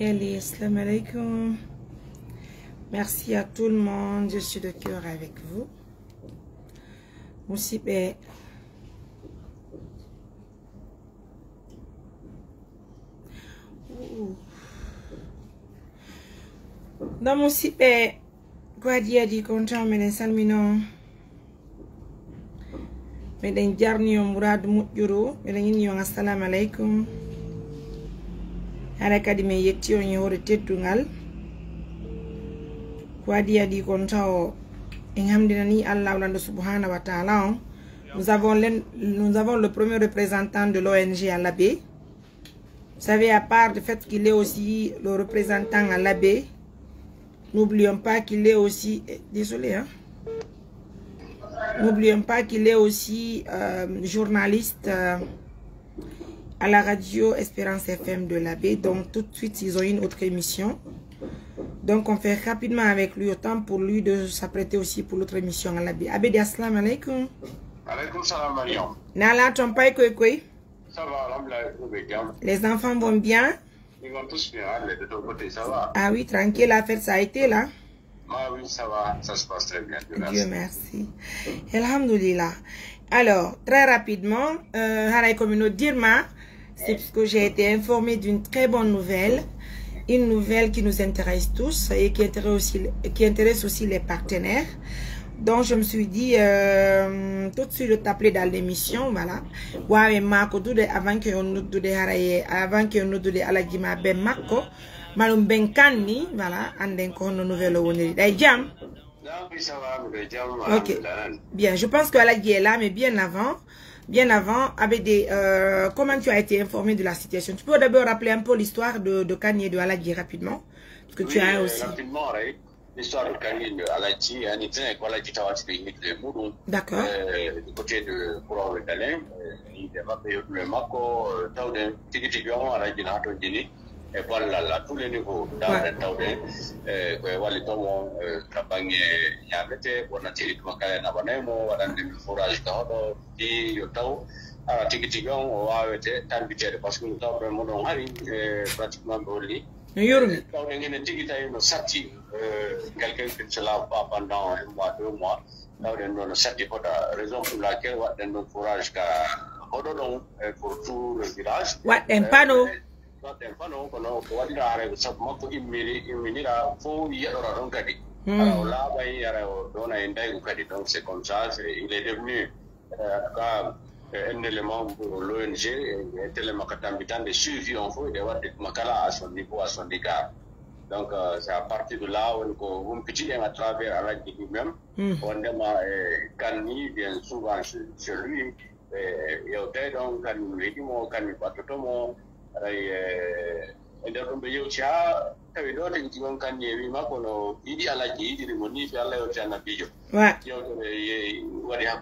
Yali, assalamu alaikum. Merci à tout le monde. Je suis de cœur avec vous. Musibe. Dans musibe. Quoi dire dit content mais salmino. Mais den jarni yo murad mujuro. Mais den yo assalamu alaikum. Harakadi me yetti on yore teddungal ko adi adi kon taw en hamdinani Allah wala subhanahu wa ta'ala. Nous avons le premier représentant de l'ONG à l'AB. Vous savez, à part le fait qu'il est aussi le représentant à l'AB, n'oublions pas qu'il est aussi désolé hein. N'oublions pas qu'il est aussi journaliste à la radio Espérance FM de l'AB. Donc tout de suite ils ont une autre émission. Donc on fait rapidement avec lui, autant pour lui de s'apprêter aussi pour l'autre émission à l'AB. Abedi assalamu alaikum. Alaikum salam Mariam. Nala ton pai koi koi. Ça va, alhamdoulilah. Les enfants vont bien? Ils vont tous bien, de ton côté, ça va? Ah oui, tranquille, la fête ça a été là? Ah oui, ça va, ça se passe très bien. Dieu merci. Alhamdoulilah. Alors, très rapidement, Haray Communo Dirma, c'est parce que j'ai été informée d'une très bonne nouvelle. Une nouvelle qui nous intéresse tous et qui intéresse aussi les partenaires. Donc je me suis dit tout de suite de t'appeler dans l'émission, voilà. Ouais, Marco, avant que on nous donne Aladjima Ben Marco, Malum Ben Kani, voilà, and then qu'on nous nouvelle on jam. Ok, bien. Je pense que Aladji est là, mais bien avant, avec des comment tu as été informé de la situation? Tu peux d'abord rappeler un peu l'histoire de Kani et de Aladji rapidement, parce que tu as aussi. L'histoire de Kani de Aladji, un étudiant avec Aladji Tawati de Moudou. D'accord. Du côté de Courant Régalien, il va payer le Mako, Taouden, Tigitibion, Aladji Nato Dini, et voilà, tous les niveaux, Taouden, Wali Tomo, Kabangi, Yamete, Bonatiri Makaya Nabanemo, Wadandi Forage Kahodo, Di Yotao, Tigitibion, Wawete, Tanbiter, parce que nous avons mon Hari, pratiquement Boli. Quelqu'un qui ne se lave pas pendant un mois, 2 mois, raison pour laquelle on a courage pour tout le village. Un panneau. Donc c'est comme ça, il est devenu un élément pour l'ONG, un élément de suivi en fait, de Makala à son niveau, à son égard. Donc c'est à partir de là où on petit à travers Aladji lui-même, on a Kani bien souvent chez lui, et au terme donc Kani Patotomo, et donc on peut dire que d'autres qui vont Kani lui Makono, il dit Aladji, il dit Moni, il y a là au Tchanabijo. Ouais. Il y a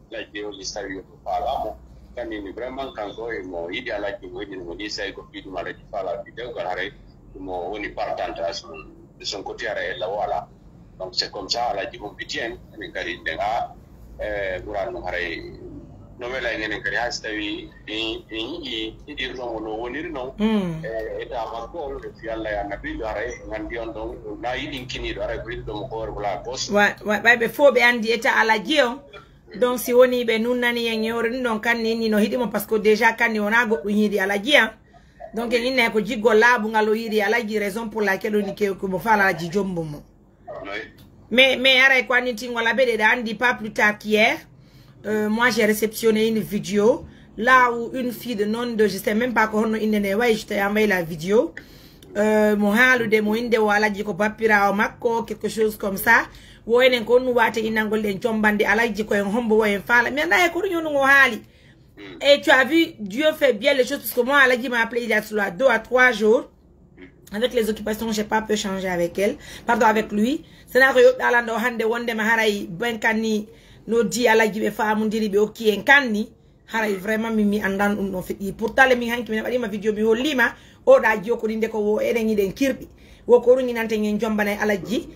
la géolistari parla Kani vraiment quand on il y a la qui c'est que puis mal qui parle vidéo carré on est partant de son côté là voilà. Donc c'est comme ça la qui compétition en Kari denga durant haré novela en Kari hastawi et dire non on est non et à Marco le fial la nabi haré ngandi on donc na yidin kini haré puis donc ko wala boss ouais be fo be andi eta ala gio. Donc si on y ben nous nani yengor non kan ni no hidimo parce que déjà kan ni on a go hidi Aladji hein. Donc il n'est ko jigo la bu ngalo hidi Aladji, raison pour laquelle on que ko fa la ji jombo mo. Mais ara quoi ni tingo la bede andi pas plus tard qu'hier. Moi j'ai réceptionné une vidéo là où une fille de nom de je sais même pas comment on ne ouais je t'ai envoyé la vidéo. Mo halu de mo inde wala ji ko papira o makko quelque chose comme ça. Woyne ko nu wate inangol den chombande Aladji ko en hombo woyen fala mais na e ko nyonu ngo hali. Et tu as vu, Dieu fait bien les choses parce que moi Aladji m'a appelé il y a 2 à 3 jours. Avec les occupations, j'ai pas pu changer avec elle. Pardon, avec lui. C'est na reyo alando hande wonde ma haray ben kanni no di Aladji be fa mundiri be oki en kanni haray vraiment mimi andan no fait. Pourtant le mi hanki mi badi ma vidéo mi holima o da joko ninde ko wo eden yiden kirbi. Wokoru ni nante ngen jombane Aladji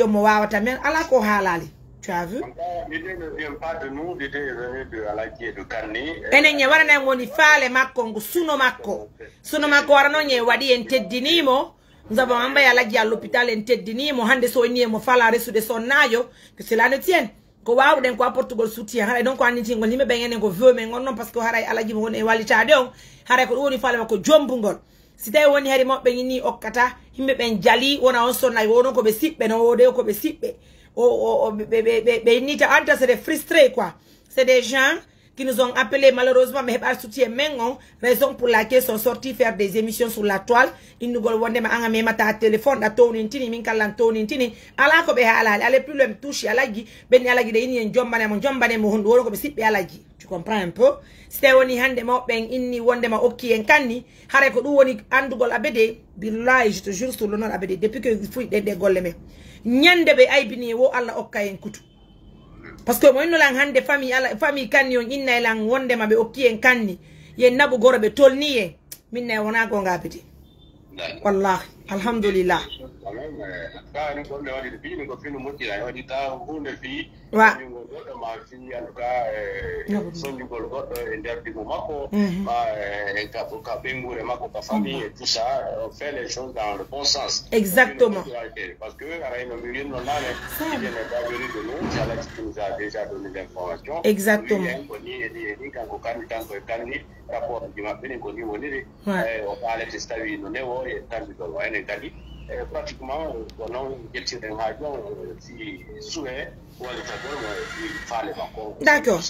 mo wawata men ala ko halali Tu as vu? L'idée ne vient pas de nous, l'idée est venue de Alagi et de Kani. Ene wana na ngoni fale makko suno makko. Suno makko warano nye wadi en teddinimo. Nous avons envoyé Alagi à l'hôpital en teddinimo hande so ni mo fala resu de son nayo que cela ne tienne. Ko waaw den ko Portugal soutien hara donc an ngol ni me bengene ko veut mais non parce que hara Alagi mo woni wali taade on hara ko woni fale makko jombungol. Si tay woni hari mo be ni okkata himbe ben jali wona on sonna wono ko be sibbe no wode ko be sibbe. C'est frustré quoi. C'est des gens qui nous ont appelés malheureusement mais pas soutien mengon raison pour laquelle sont sortis faire des émissions sur la toile. Ils nous gol wonde ma anga me mata téléphone da toni tini min kallan toni tini ala ko be halal ale plus le touche Alagi ben Alagi de ini jombane mo hondo ko be sibbe Alagi. Tu comprends un peu? C'était woni hande mo ben inni wonde ma okki en kanni hare ko du woni andugol abede billahi je te jure sur l'honneur abede depuis que fui de golle me nyande be aybini wo alla okka en kutu parce que mo no lang hande famille kanni on inna lang wonde ma be okki en kanni ye nabu goro be tolniye minne wona go ngabeti wallahi alhamdulillah exactement. Parce que exactement. Pratiquement, d'accord.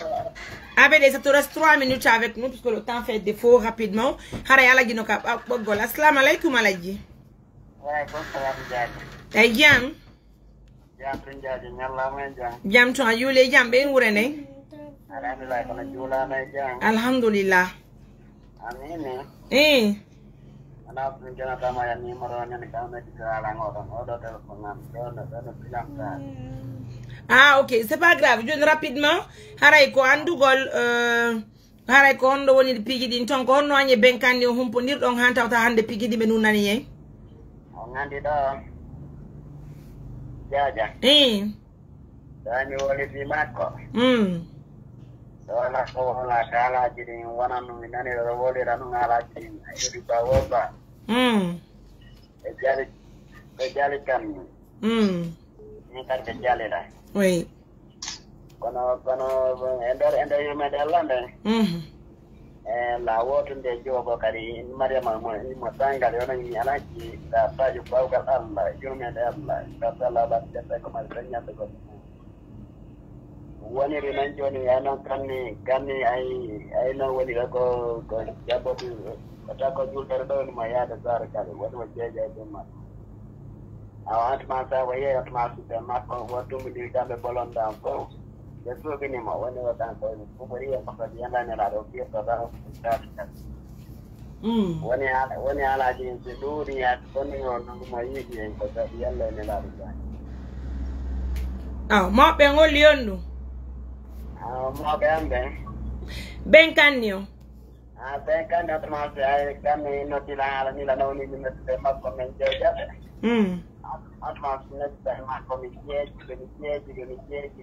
Avec ça te reste 3 minutes avec nous puisque le temps fait défaut rapidement. Assalamu alaikum Alagi. Jam. Jam to ayule jam be ngurene. Alhamdulillah. Amin. Ah ok, c'est pas grave. Je rapidement. Haray ko andugol haray ko ondo woni pigi din ton ko onno anye benkandi humpo ndir don hanta ta hande pigi di be nunani yen. O ngandi do. Jaja. Dani woni fi makko. Wala ko la kala jiri wana no minani ro wole ranu ngala jiri ayuri bawoba. Ejali kan. Ni kan ejali la. Oui. Kono ender yume de lande. La wotu de jogo kadi Mariama mo tanga le oni alaji da paju pauga Allah yume de Allah da sala ba de ko mal tanya de ko. Wani rinan joni ana kanni ai no wani ko jabotu ta ko jul dar do ma ya da zar kale wani waje ja de ma awat ma sa waye at ma su de ma ko watu mi di dambe bolonda ko de so bini ma wani wata ko ko bari ya fa di anda ne la do ki to da wani ala ji se duri ya ko ni no ma yi ki ko da yalla ne la do ma be ngoli ondu ma be ambe ben kanio Kan atma se kan no tila ni la no ni me te pa ko men je ja. Atma se te ma ko mi je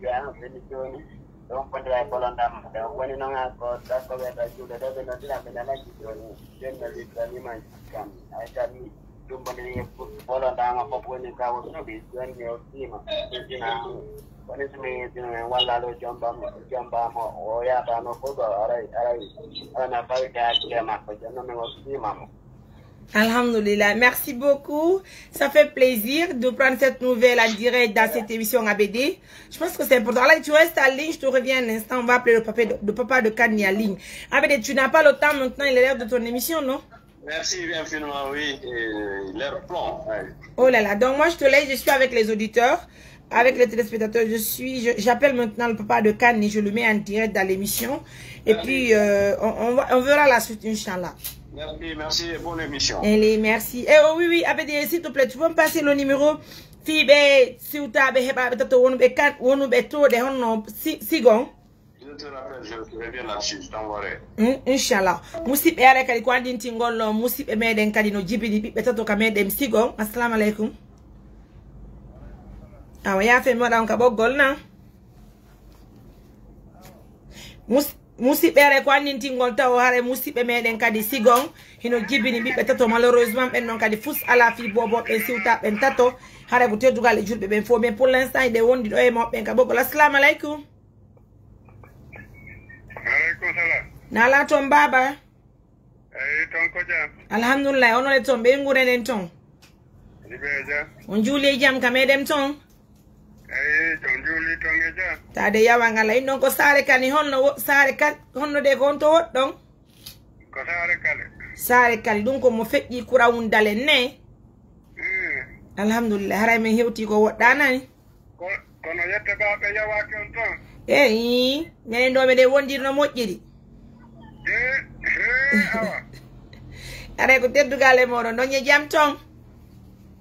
ga ni joni. Don ko dai ko landa ma da woni no ga ko ta ko be da ju da no tila me na ji joni. Den na li ni man kan. Ai ta ni dum ba ni ko landa ma ko ni ka wo no bi joni o ti ma. Dina woni se me wala lo jamba mo o ya ta no ko ga arai ana pa ga ke ma ko no me o ti ma mo. Alhamdulillah, merci beaucoup. Ça fait plaisir de prendre cette nouvelle en direct dans cette émission ABD. Je pense que c'est important. Là, tu restes en ligne, je te reviens un instant. On va appeler le papa de Kani en ligne. ABD, tu n'as pas le temps maintenant, il est l'heure de ton émission, non? Merci infiniment, oui. L'heure plomb. Ouais. Oh là là, donc moi je te laisse, je suis avec les auditeurs, avec les téléspectateurs. J'appelle maintenant le papa de Kani, je le mets en direct dans l'émission. Et puis, on verra la suite, Inch'Allah. Merci, bonne émission. Allez, merci. Oui, ABD, s'il te plaît, tu peux me passer le numéro Fibe, si tu as Sigon. Je te rappelle, je reviens là-dessus, je t'envoierai. Inch'Allah. Musip e ala kadi ko andi tingol musip e meden kadi no jibidi bibbe tato ka meden Sigon. Assalamu alaikum. Awa ya fe mo dan ka boggol na. musidɓe ko annintingol taw hare musidɓe meɗen kadi sigon hino jibini ɓiɓɓe tato malheureusement ɓen noon kadi fus ala fi bobo ɓen siwta ɓen tato hare ko teddugal e julɓe ɓen fo mais pour l'instant ɗe wondi ɗo e maɓɓen ka ɓoggol assalamu aleykum. Aleykum salam. Nala toon baba? Eyi toon ko jam. Alhamdulillah onole toon ɓe ngurenen toon. Ibe jam. On juuli e jam ka meɗen toon? Eyi toon juuli toon e jam. Tade yawan Allah in ɗon ko saare kani honno saare kal honno de ko on to woɗɗon? Ko saare kale. Saare kali ɗum ko mo feƴƴi kurawun dalen ne? Alhamdulillah haray min hewti ko woɗɗanani. Kono yette baɓe yawaki on toon. Eyi minen ɗo meɗe wondirno moƴƴiri. Awa. Aray ko teddugal e moɗon ɗon e jam toon?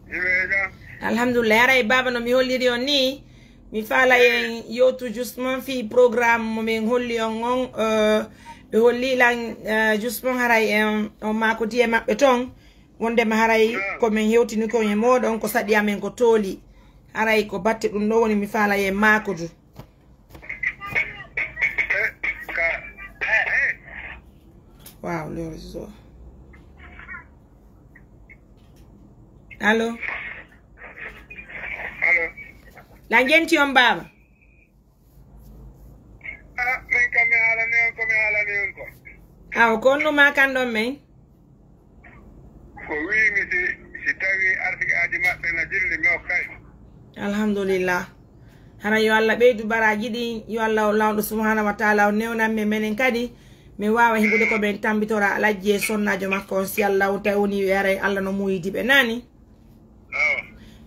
Ibe jam. Alhamdulillah haray baba no mi holliri on ni mi faala en yewtu justement fi programme mo min holli on on ɓe hollilan justement haray en on makoti e maɓɓe toon wondema haray komin hewtini kon e moɗon ko saɗi amen ko tooli haray ko batte ɗum ɗo woni mi faala en makodu. Wow, le réseau. Allô? Allo. La gente on baba. Min kam mi haalani on ko mi haalani on ko. Aw ko numa kan ɗon men? Ko wiimi si tawi artikaji maɓɓe no jilli mi hokkay. Alhamdulillah. Hana yo Allah ɓeydu baraji ɗi yo Allah o lawɗo subhanahu wa taala o newnanmi menen kadi mi wawa himɓude ko ɓen tambitora alajji e sonnajo makko on si Allah tawi woni yaray Allah no muyidi ɓe nani.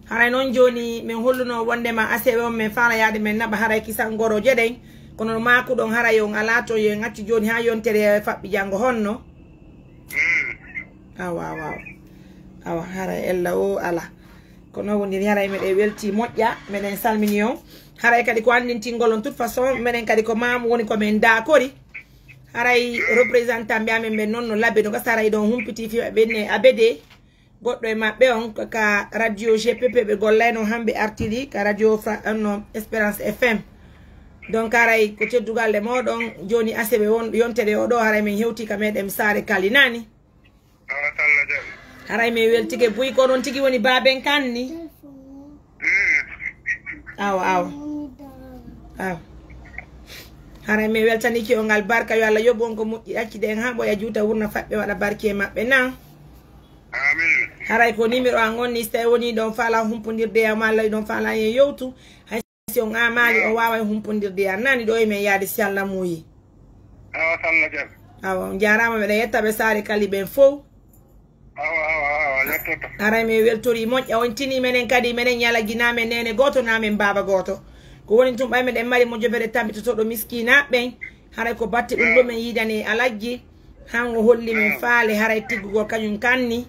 Haray noon joni min holluno wondema aseɓe on min faala yaade men naɓa haray kisan goro jeɗen kono makuɗon haray on ala to yo acci joni ha yontere faɓɓi janggo honno. Awa haray ella o ala kono woniri haray meɗe welti moƴƴa meɗen salmini on haray kadi ko andintingol on toute façon minen kadi ko mam woni komin dakori haray représentant mbiyamen ɓe noon no labbe no gasa haray ɗon humpiti fiɓe ɓenne abede goɗɗo e maɓɓe on ka radio GPP ɓe gollayno hamɓe artiri ka radio no Espérance FM donc haray ko teddugal e moɗon joni aseɓe won yontere o ɗo haray min hewti ka meɗen saare kalinani haray min weltike buy ko noon tigui woni baben kanni awa haray min weltaniki o ngal barka yo Allah yoɓu on ko moƴƴi accide en ha ɓoya juuta wurna faɓɓe waɗa barke e maɓɓe na haray ko numéro an on ni so tawi woni ɗon faala humpodirde yam Allah ɗon faala hen yewtu hay si on amali o wawa humpodirde yam nani ɗo e men yaade si Allah muyi awa on jarama meɗen yettaɓe saare kali ɓen fof haray min weltori moƴƴa on tini menen kadi menen ñala guinamen nene goto namen baba goto ko woni tum ɓay meɗen mari mo jobere tambitotoɗo miskinaɓen haray ko batte ɗum ɗo min yidani alajji han o holli min faale haray tiggugol kañum kanni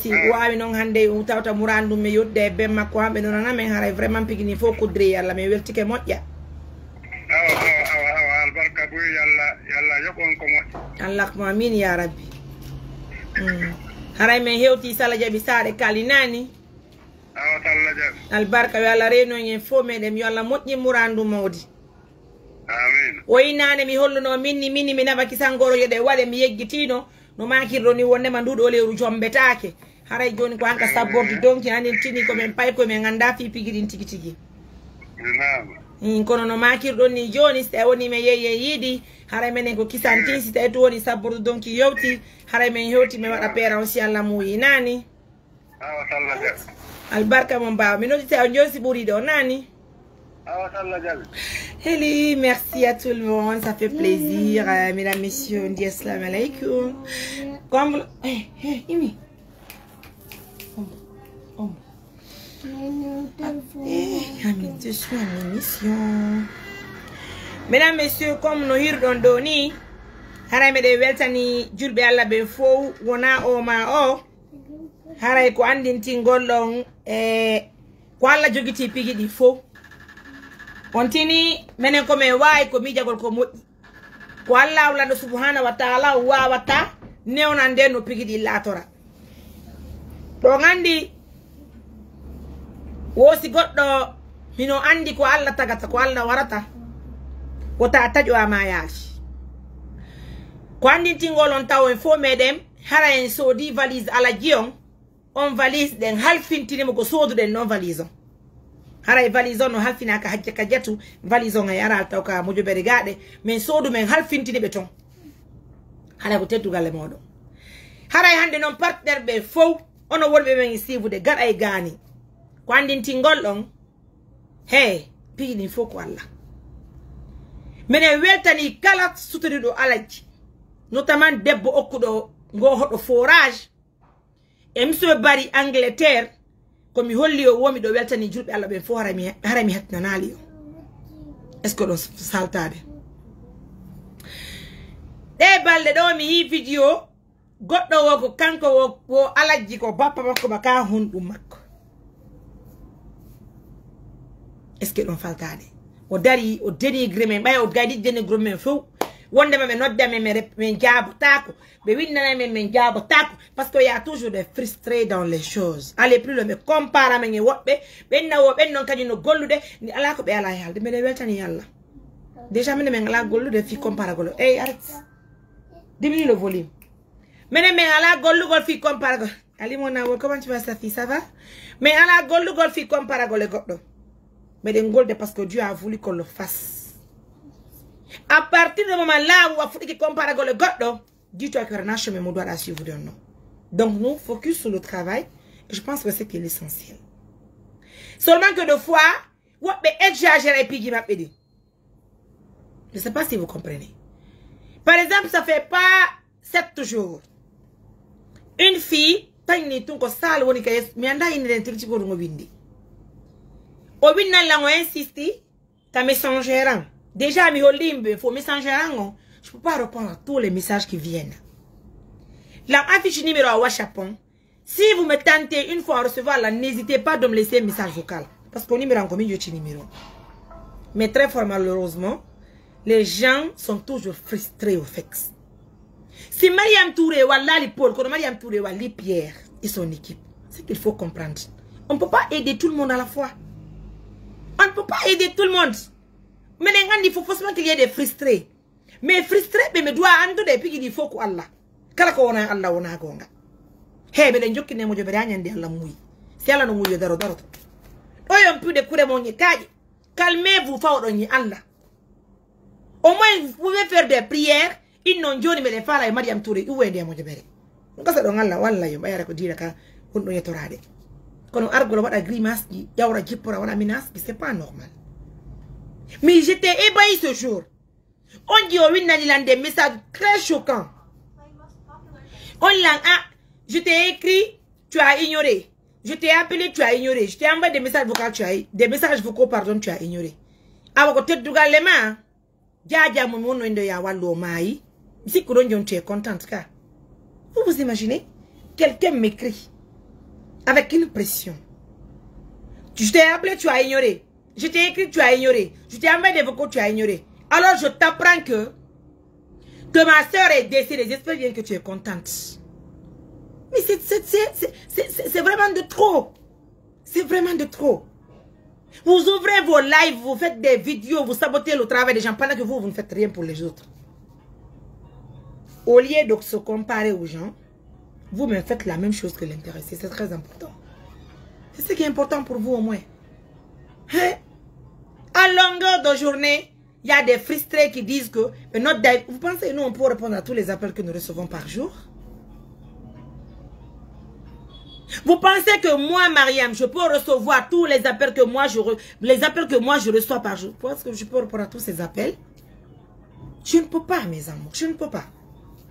si wawi noon hande tawta murandum mi yodde e ben makko hamɓe nonana men haray vraiment pigini fof kudri Allah min weltike moƴƴa albarka boy yalla yoɓon ko moƴƴa allahuma amin ya rabbi haray min hewti sala jaaɓi saare kalinani albarka yo Allah reno en fof meɗen yo Allah moƴƴi murandu mawdi amin o innane mi holluno minni mi naɓaki sangoro yoɗe waɗe mi yeggitino no makirɗo ni wondema nduɗo lewru jombetake haray joni ko hanka sabborde donki hanin tini komin pay komin ganda fi piguiɗin tigui tigui kono no makirɗon ni joni so tawi woni min yeye yiiɗi haray menen ko kisantin si tawi to woni sabborde donki yewti haray min hewti mi waɗa peera on si Allah muyi nani albarka mon mbawa mi noddita on joni si ɓuuriɗo o nani Hello, merci à tout le monde, ça fait plaisir. Mesdames, messieurs, on dit assalamu alaikum. Comme Imi. Je suis en émission. Mesdames, messieurs, comme nous hirɗon ɗo ni, haray meɗe weltani julɓe Allah ɓe fof wona o ma o. Haray ko andintingol ɗon ko Allah jogiti pigi ɗi fof. On tini menen ko men wawi ko mijagol ko moƴƴi ko Allah wulando subhanahu wa taala wawata newnan nde no pigi ɗi latora ɗo gandi wosi goɗɗo mino andi ko Allah tagata ko Allah warata Wota atajo amayaji. Kwandi tingol on taw info medem hara en sodi valise ala gion on valise den halfintini mo ko sodu den non valise. Hara e valise on no halfina ka hajja ka jatu valise on yara taw ka mojo berigade men sodu men halfintini beton. Hara ko teddu galle modo. Hara hande non partner be fo ono worbe men sivude gar ay gani. Kwandi tingol on hey pini fo ko alla. Mene weltani kala suturido alaji. Notamment debbo okkudo ngo hodo forage e mso bari Angleterre ko mi holli o womi do weltani julbe Allah be fo harami hetnanali est-ce que do saltade de balde do mi yi video goddo wo ko kanko wo alaji ko bappa makko baka hundum makko est-ce que do faltade o dari o dénigrer men bay o gadi dénigrer men fo wonde me nodda me jabo tako be winnana men jabo tako parce qu'il y a toujours des frustrés dans les choses. Allez plus le me compare men wobbe benna wo ben non kadi no gollude ni ala ko be ala yalde me weltani yalla déjà men ala gollude fi compare golo arrête diminue le volume men ala gollugol fi compare golo ali mona wo comment tu vas sa fille ça va mais ala gollugol fi compare golo goddo mais den golde parce que Dieu a voulu qu'on le fasse. À partir du moment là où il faut comparer avec le goddo, dis-toi que rien chemin me doit suivre de nous. Donc nous focus sur le travail. Et je pense que c'est l'essentiel. Seulement que de fois, what be exagéré puis qui m'a aidé. Je ne sais pas si vous comprenez. Par exemple, ça fait pas 7 jours. Une fille, tani tunko sal woni kay mi anda ine den tirti ko ngo windi. O winna la ngo insisti ta messagère. Déjà, mi holimbe, faut messager en je peux pas répondre à tous les messages qui viennent. La affiche numéro à Wachapon. Si vous me tentez une fois à recevoir là, n'hésitez pas de me laisser un message vocal. Parce qu'on numéro en commun, je numéro. Mais très fort malheureusement, les gens sont toujours frustrés au fait. Si Mariam Touré ou Lali Paul, quand Mariam Touré ou Lali Pierre et son équipe, c'est qu'il faut comprendre. On ne peut pas aider tout le monde à la fois. On ne peut pas aider tout le monde. Mais il faut forcément qu'il y ait des frustrés. Mais frustrés, mais me doit ando de puis il faut que Allah. Kala ko wona Allah wona gonga. He be den jokki ne mo jobere anyande Allah muy. Si Allah no muy daro daro. Oyom plus de kure mo nyi kaji. Calmez-vous fa odon yi Allah. Au moins vous pouvez faire des prières, ils n'ont joni me le fala e Mariam Touré uwe de mo jobere. Ngasa don Allah walla yo bayara ko dira ka hondo yetorade. Kono argolo wada grimace ji yawra jippora wala menace, c'est pas normal. Mais j'étais ébahi ce jour. On dit au Winaniland des messages très choquants. On l'a je t'ai écrit, tu as ignoré. Je t'ai appelé, tu as ignoré. Je t'ai envoyé des messages vocaux, tu as ignoré. Alors que tu as les mains, Dja Momono ndo ya walo mai. Si Kouronjon tu es contente car. Vous vous imaginez? Quelqu'un m'écrit avec une pression. Je t'ai appelé, tu as ignoré. Je t'ai écrit, tu as ignoré. Je t'ai envoyé des vocaux, tu as ignoré. Alors je t'apprends que ma soeur est décédée. J'espère bien que tu es contente. Mais c'est vraiment de trop. C'est vraiment de trop. Vous ouvrez vos lives, vous faites des vidéos, vous sabotez le travail des gens pendant que vous ne faites rien pour les autres. Au lieu de se comparer aux gens, vous me faites la même chose que l'intéressé. C'est très important. C'est ce qui est important pour vous au moins. Hein? À longueur de journée, il y a des frustrés qui disent que vous pensez que nous on peut répondre à tous les appels que nous recevons par jour? Vous pensez que moi, Mariam, je peux recevoir tous les appels que moi je reçois par jour? Est-ce que je peux répondre à tous ces appels? Je ne peux pas, mes amours, je ne peux pas.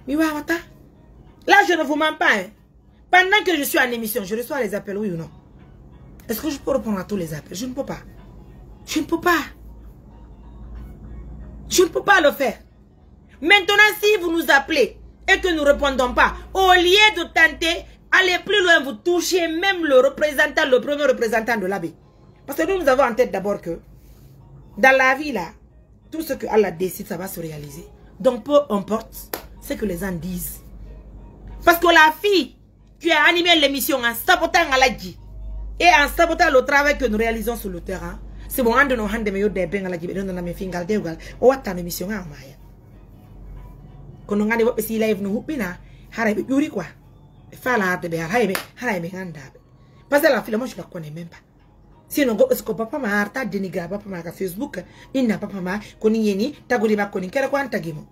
Là, je ne vous mens pas. Hein. Pendant que je suis en émission, je reçois les appels, oui ou non? Est-ce que je peux répondre à tous les appels? Je ne peux pas. Je ne peux pas. Je ne peux pas le faire. Maintenant, si vous nous appelez et que nous ne répondons pas, au lieu de tenter, allez plus loin, vous touchez même le représentant, le premier représentant de l'abbé. Parce que nous avons en tête d'abord que dans la vie là, tout ce que Allah décide, ça va se réaliser. Donc peu importe ce que les gens disent. Parce que la fille qui a animé l'émission en sabotant Aladji et en sabotant le travail que nous réalisons sur le terrain, si bon ando no hande me yodde bengal aji be don na me fingal dewgal o watta no mission nga maya kono ngani wobbe si live no hubbina haray be juri quoi fala harde be haray be nganda be parce que la fille moi je la connais même pas sinon go est-ce que papa ma harta denigra papa ma ka Facebook inna papa ma koni yeni taguri ba koni kere ko antagimo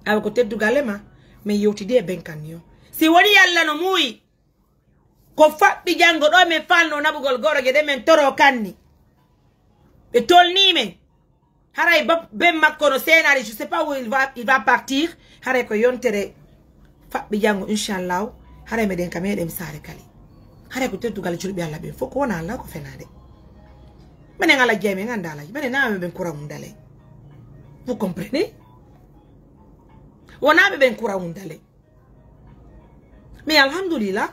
aw ko teddu galema me yoti de benkanyo si woni yalla no muy ko fabbi jango do men falno nabugol goro gede men toro kanni be tolni men haray ben makko no senari je sais pas où il va partir haray ko yontere fabbi jango inshallah haray me den kamede mi sare kali haray ko teddu gal julbi Allah be foko wona Allah ko fenade menen ala jeme ngandala menen na ben kuram dale vous comprenez wona be ben kuram dale mais alhamdulillah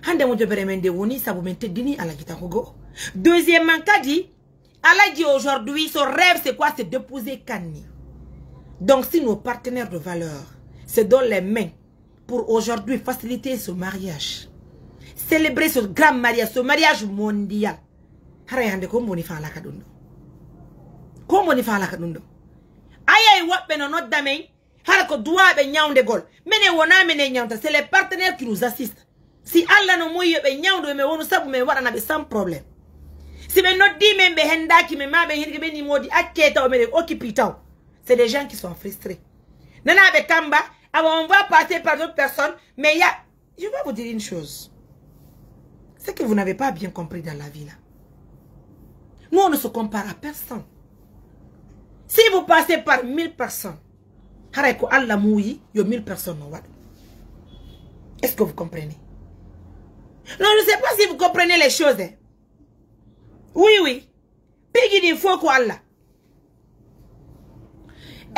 hande mo jobere men de woni sabu men teddini ala kita ko go deuxièmement kadi ala dit aujourd'hui son rêve c'est quoi? C'est d'épouser Kani. Donc si nos partenaires de valeur se donnent les mains pour aujourd'hui faciliter ce mariage, célébrer ce grand mariage, ce mariage mondial, hande ko mboni fa la kadundo ko mboni fa la kadundo ayay wobbe no noddame hara ko duwabe nyawnde gol mene wona mene nyawnta, c'est les partenaires qui nous assistent. Si Allah no moyo be nyawdo me wonu sabu me wadana be sans problème. Si be noddi men be hendaki me mabe hirge be ni modi aketa o me occupitaw. C'est des gens qui sont frustrés. Nana be kamba, on va passer par d'autres personnes, mais il y a, je vais vous dire une chose. C'est que vous n'avez pas bien compris dans la vie là. Nous on ne se compare à personne. Si vous passez par 1000 personnes, harako Allah mouyi, yo 1000 personnes no wad. Est-ce que vous comprenez? Non, je ne sais pas si vous comprenez les choses. Hein. Oui. Piggy il faut quoi là.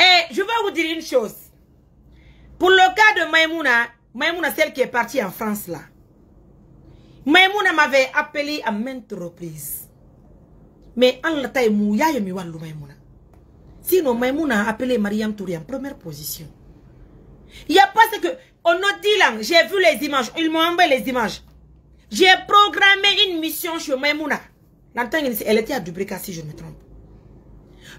Et je vais vous dire une chose. Pour le cas de Maïmouna, celle qui est partie en France là. Maïmouna m'avait appelé à maintes reprises. Mais Allah taille mouya yemi wallu Maïmouna. Sinon Maïmouna a appelé Mariam Touré en première position. Il n'y a pas ce que... On a dit là, j'ai vu les images. Ils m'ont envoyé les images. J'ai programmé une mission chez Maïmouna. Elle était à Dubreka si je me trompe.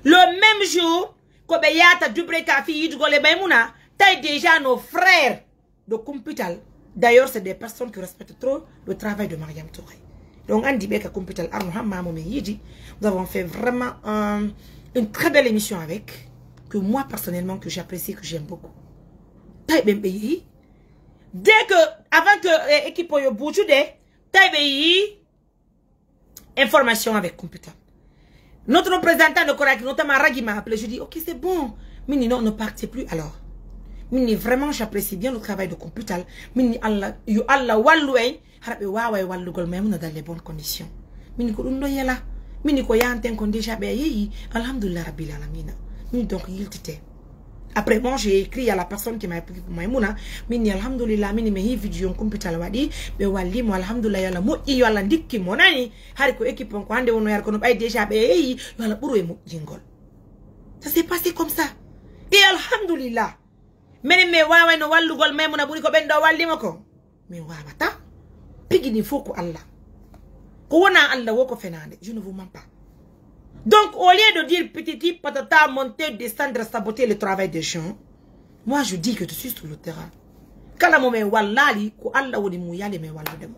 Le même jour, Kobeyata Dubreka fi Yidgole Maïmouna, taille déjà nos frères de Kumpital. D'ailleurs, c'est des personnes qui respectent trop le travail de Mariam Touré. Donc, Andy Beka Kumpital, nous avons fait vraiment une très belle émission avec, que moi personnellement, que j'apprécie, que j'aime beaucoup. Taille Bembeyi. Dès que, avant que l'équipe yo bouge de, taille information avec computer. Notre représentant de Korak, notamment Ragi m'a appelé, je dis, ok, c'est bon. Mini, non, ne partez plus alors. Mini, vraiment, j'apprécie bien le travail de computer. Mini, Allah, walloué, harapé, waoué, wallougol, même dans les bonnes conditions. Mini, ko undo yela. Mini, ko yanten kon déjà, alhamdulillah, rabbil alamina. Mini, donc, il t'était. Après, moi, j'ai écrit à la personne qui m'a appelé pour Maïmouna. Mini, alhamdulillah, mini, me vidéo en computer la wadi. Me wali, mo, alhamdulillah, yala, mo, iyo, ala, ndiki, monani. Hariko, équipe, on, kwande, on, yar, kono, ay, déjà, yala, uru, e, mo, jingol. Ça s'est passé comme ça. Et alhamdulillah. Mene, me, wawa, no, wallu, gol, Maïmouna, buri, ko, bendo, wali, moko. Me, wawa, ta. Pigini, foko, Allah. Ko, wana, Allah, woko, fenande. Je ne vous mens pas. Donc, au lieu de dire petit patata, monter, descendre, saboter le travail des gens, moi je dis que tu suis sur le terrain. Kala mo me wallali, ko Allah woni mouyali me wallu demo.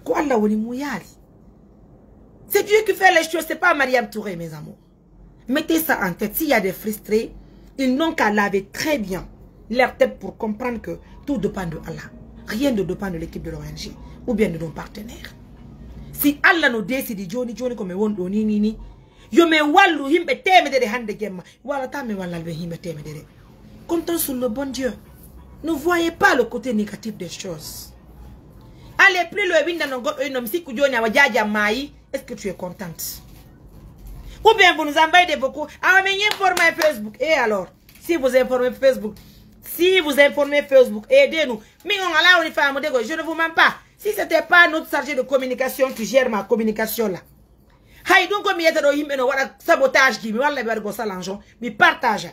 Ko Allah woni mouyali. C'est Dieu qui fait les choses, c'est pas Mariam Touré, mes amours. Mettez ça en tête. S'il y a des frustrés, ils n'ont qu'à laver très bien leur tête pour comprendre que tout dépend de Allah. Rien ne dépend de l'équipe de l'ONG ou bien de nos partenaires. Si Allah nous décide Johnny comme wondo ni yo me wallu himbe temedere hande gemma wala ta me walla be himbe temedere. Comptons sur le bon Dieu. Ne voyez pas le côté négatif des choses. Allez plus le winda no godo no msiku Johnny awajaja mai. Est-ce que tu es contente? Ou bien vous nous envoyez beaucoup. Ah mais informez Facebook. Et alors, si vous informez Facebook, aidez-nous. Mais on a là on fait je ne vous mens pas. Si ce n'était pas notre chargé de communication qui gère ma communication là. Hay donc comme il y a des sabotage qui me va le salangeon, mais partage.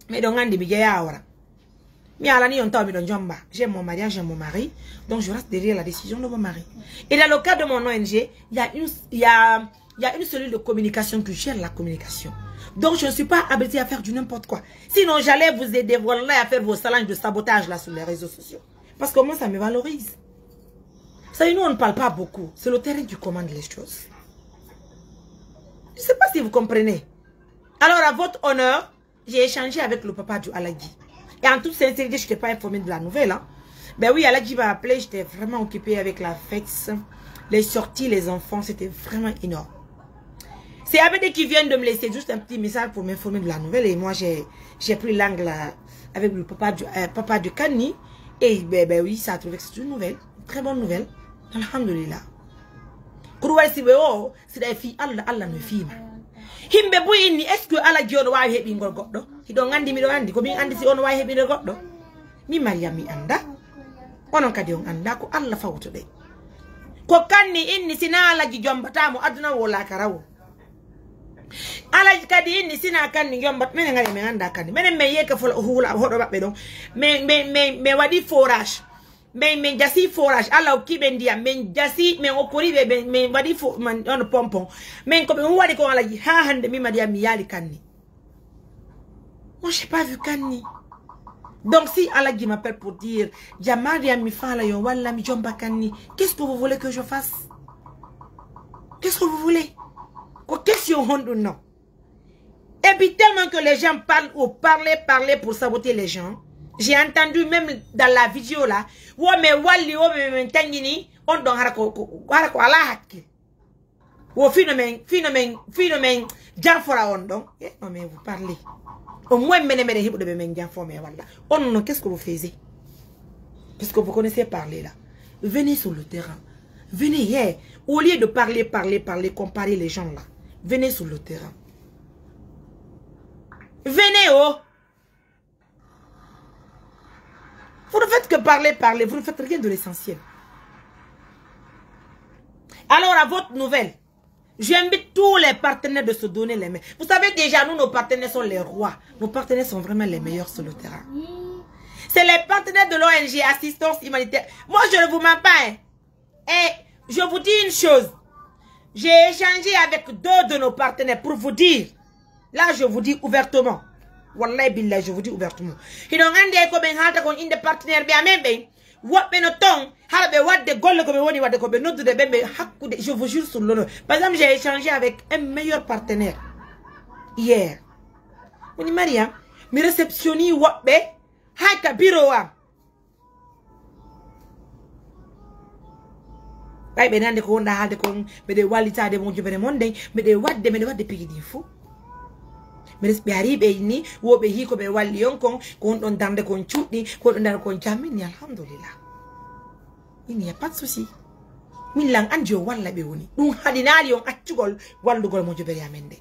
Mais donc on dit bien ahora. Mais à l'année on t'a mis dans jamba. J'aime mon mariage, j'aime mon mari, donc je reste derrière la décision de mon mari. Et dans le cas de mon ONG, il y a il y a une cellule de communication qui gère la communication. Donc, je ne suis pas habilitée à faire du n'importe quoi. Sinon, j'allais vous aider voilà, à faire vos challenges de sabotage là sur les réseaux sociaux. Parce que moi, ça me valorise. Ça, nous, on ne parle pas beaucoup. C'est le terrain qui commande les choses. Je ne sais pas si vous comprenez. Alors, à votre honneur, j'ai échangé avec le papa du Alagi. Et en toute sincérité, je n'étais pas informée de la nouvelle. Hein. Ben oui, Alagi m'a appelé, j'étais vraiment occupée avec la fête. Les sorties, les enfants, c'était vraiment énorme. C'est Abede qui vient de me laisser juste un petit message pour m'informer de la nouvelle. Et moi, j'ai pris l'angle avec le papa du Kani. Et ben oui, ça a trouvé que c'est une nouvelle. Une très bonne nouvelle. Alhamdulillah. C'est des filles, Allah ne filles. Himbe boyini, est-ce que Allah John wa hebi ngol goddo? Hido ngandi mi do andi ko mi andi si on wa hebi de goddo. Mi Maryam mi anda. Onon kadi on anda ko Allah fawto de. Ko kanni inni sina Allah ji jombata mo aduna wala karawo. Allah kadi inni sina kanni jombat men ngari me anda kanni. Men me yeka fo hula hodo babbe don. Me wadi forage. Men jasi forage ala o kibe ndia men jasi men okori be men wadi fo man on pompon men ko be wadi ko ala ji ha hande mi madia mi yali kanni. Moi j'ai pas vu kanni. Donc si ala ji m'appelle pour dire Jamaria mi fala yo wala mi jomba kanni, qu'est-ce que vous voulez que je fasse? Qu'est-ce que vous voulez? Quoi question hondu non. Et puis tellement que les gens parlent ou parler pour saboter les gens. J'ai entendu même dans la vidéo là, on don harako ala hakki. Wo phénomène janfora on don. Non mais vous parlez. Au moins mene hibo de men janfo mais voilà. Oh non, qu'est-ce que vous faisiez? Puisque vous connaissez parler là. Venez sur le terrain. Venez hier. Au lieu de parler, comparer les gens là. Venez sur le terrain. Venez oh. Vous ne faites que parler, vous ne faites rien de l'essentiel. Alors, à votre nouvelle, j'invite tous les partenaires de se donner les mains. Vous savez déjà, nous, nos partenaires sont les rois. Nos partenaires sont vraiment les meilleurs sur le terrain. C'est les partenaires de l'ONG Assistance Humanitaire. Moi, je ne vous mens pas. Hein. Et je vous dis une chose. J'ai échangé avec 2 de nos partenaires pour vous dire. Là, je vous dis ouvertement. Wallahi billah, je vous dis ouvertement. Ils n'ont rien ko ben halta kon inde partenaire bi amembe. Wobbe no ton, halbe wadde golle ko be woni wadde ko be noddude bembe hakkude, je vous jure sur l'honneur. Par exemple, j'ai échangé avec un meilleur partenaire hier. Oni Maria, mi réceptionni wobbe haka bureau am. Bay be nande ko wonda halde kon be de walitade mo jobere monde, be de wadde pigidi fu. Mais be ari be ni wo be hi ko be walli on kon don dande kon ciuddi ko don dande kon jamini alhamdulillah. Il n'y a pas de souci. Min lang anjo walla be woni dum hadinali on accugol wallugol mo jobere amende.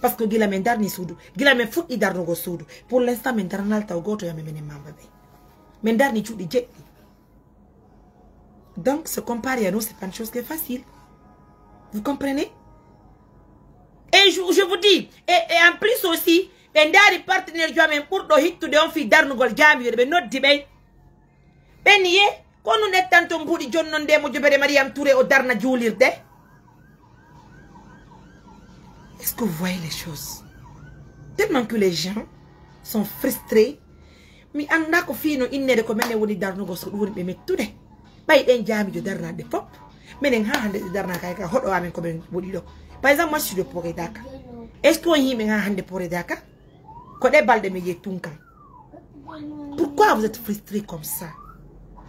Parce que gila men darni sudu, gila men fuddi darnugo sudu. Pour l'instant men darnal taw goto ya men mamba be. Men darni ciuddi jeddi. Donc se comparer à nous c'est pas une chose qui est facile. Vous comprenez? Et je vous dis, et en plus aussi, ben dari partenaire jo men pour do hittude on fi darnugol jami be noddi be. Ben ye, kono nek tanto mbudi jonnon de mo jobere Mariam Touré o darna julirde. Est-ce que vous voyez les choses? Tellement que les gens sont frustrés. Mi anda ko fino innede ko menen woni darnugo so woni be mettude. Bay den jami jo darna de pop. Menen ha hande darna kay ka hodo amen ko ben wodi do. Par exemple, moi je suis de Poredaka. Est-ce qu'on y met un de Poredaka? Pourquoi vous êtes frustrés comme ça?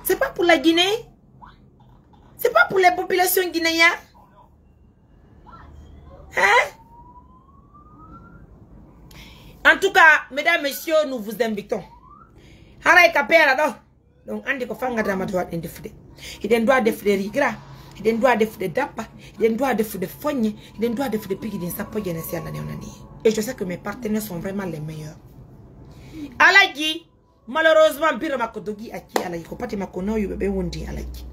C'est pas pour la Guinée? C'est pas pour les populations guinéennes? Hein? En tout cas, mesdames, messieurs, nous vous invitons. Haray kapera do. Donc, andi ko fanga dama doit indifide. Il doit défiler rigra. Il doit défiler dapa. Il doit défiler fogne. Il doit défiler pigi din sapo jenesi ala neonani. Et je sais que mes partenaires sont vraiment les meilleurs. Alagi, malheureusement, bira makodogi aki alagi ko pati makono yu bebe wondi alagi.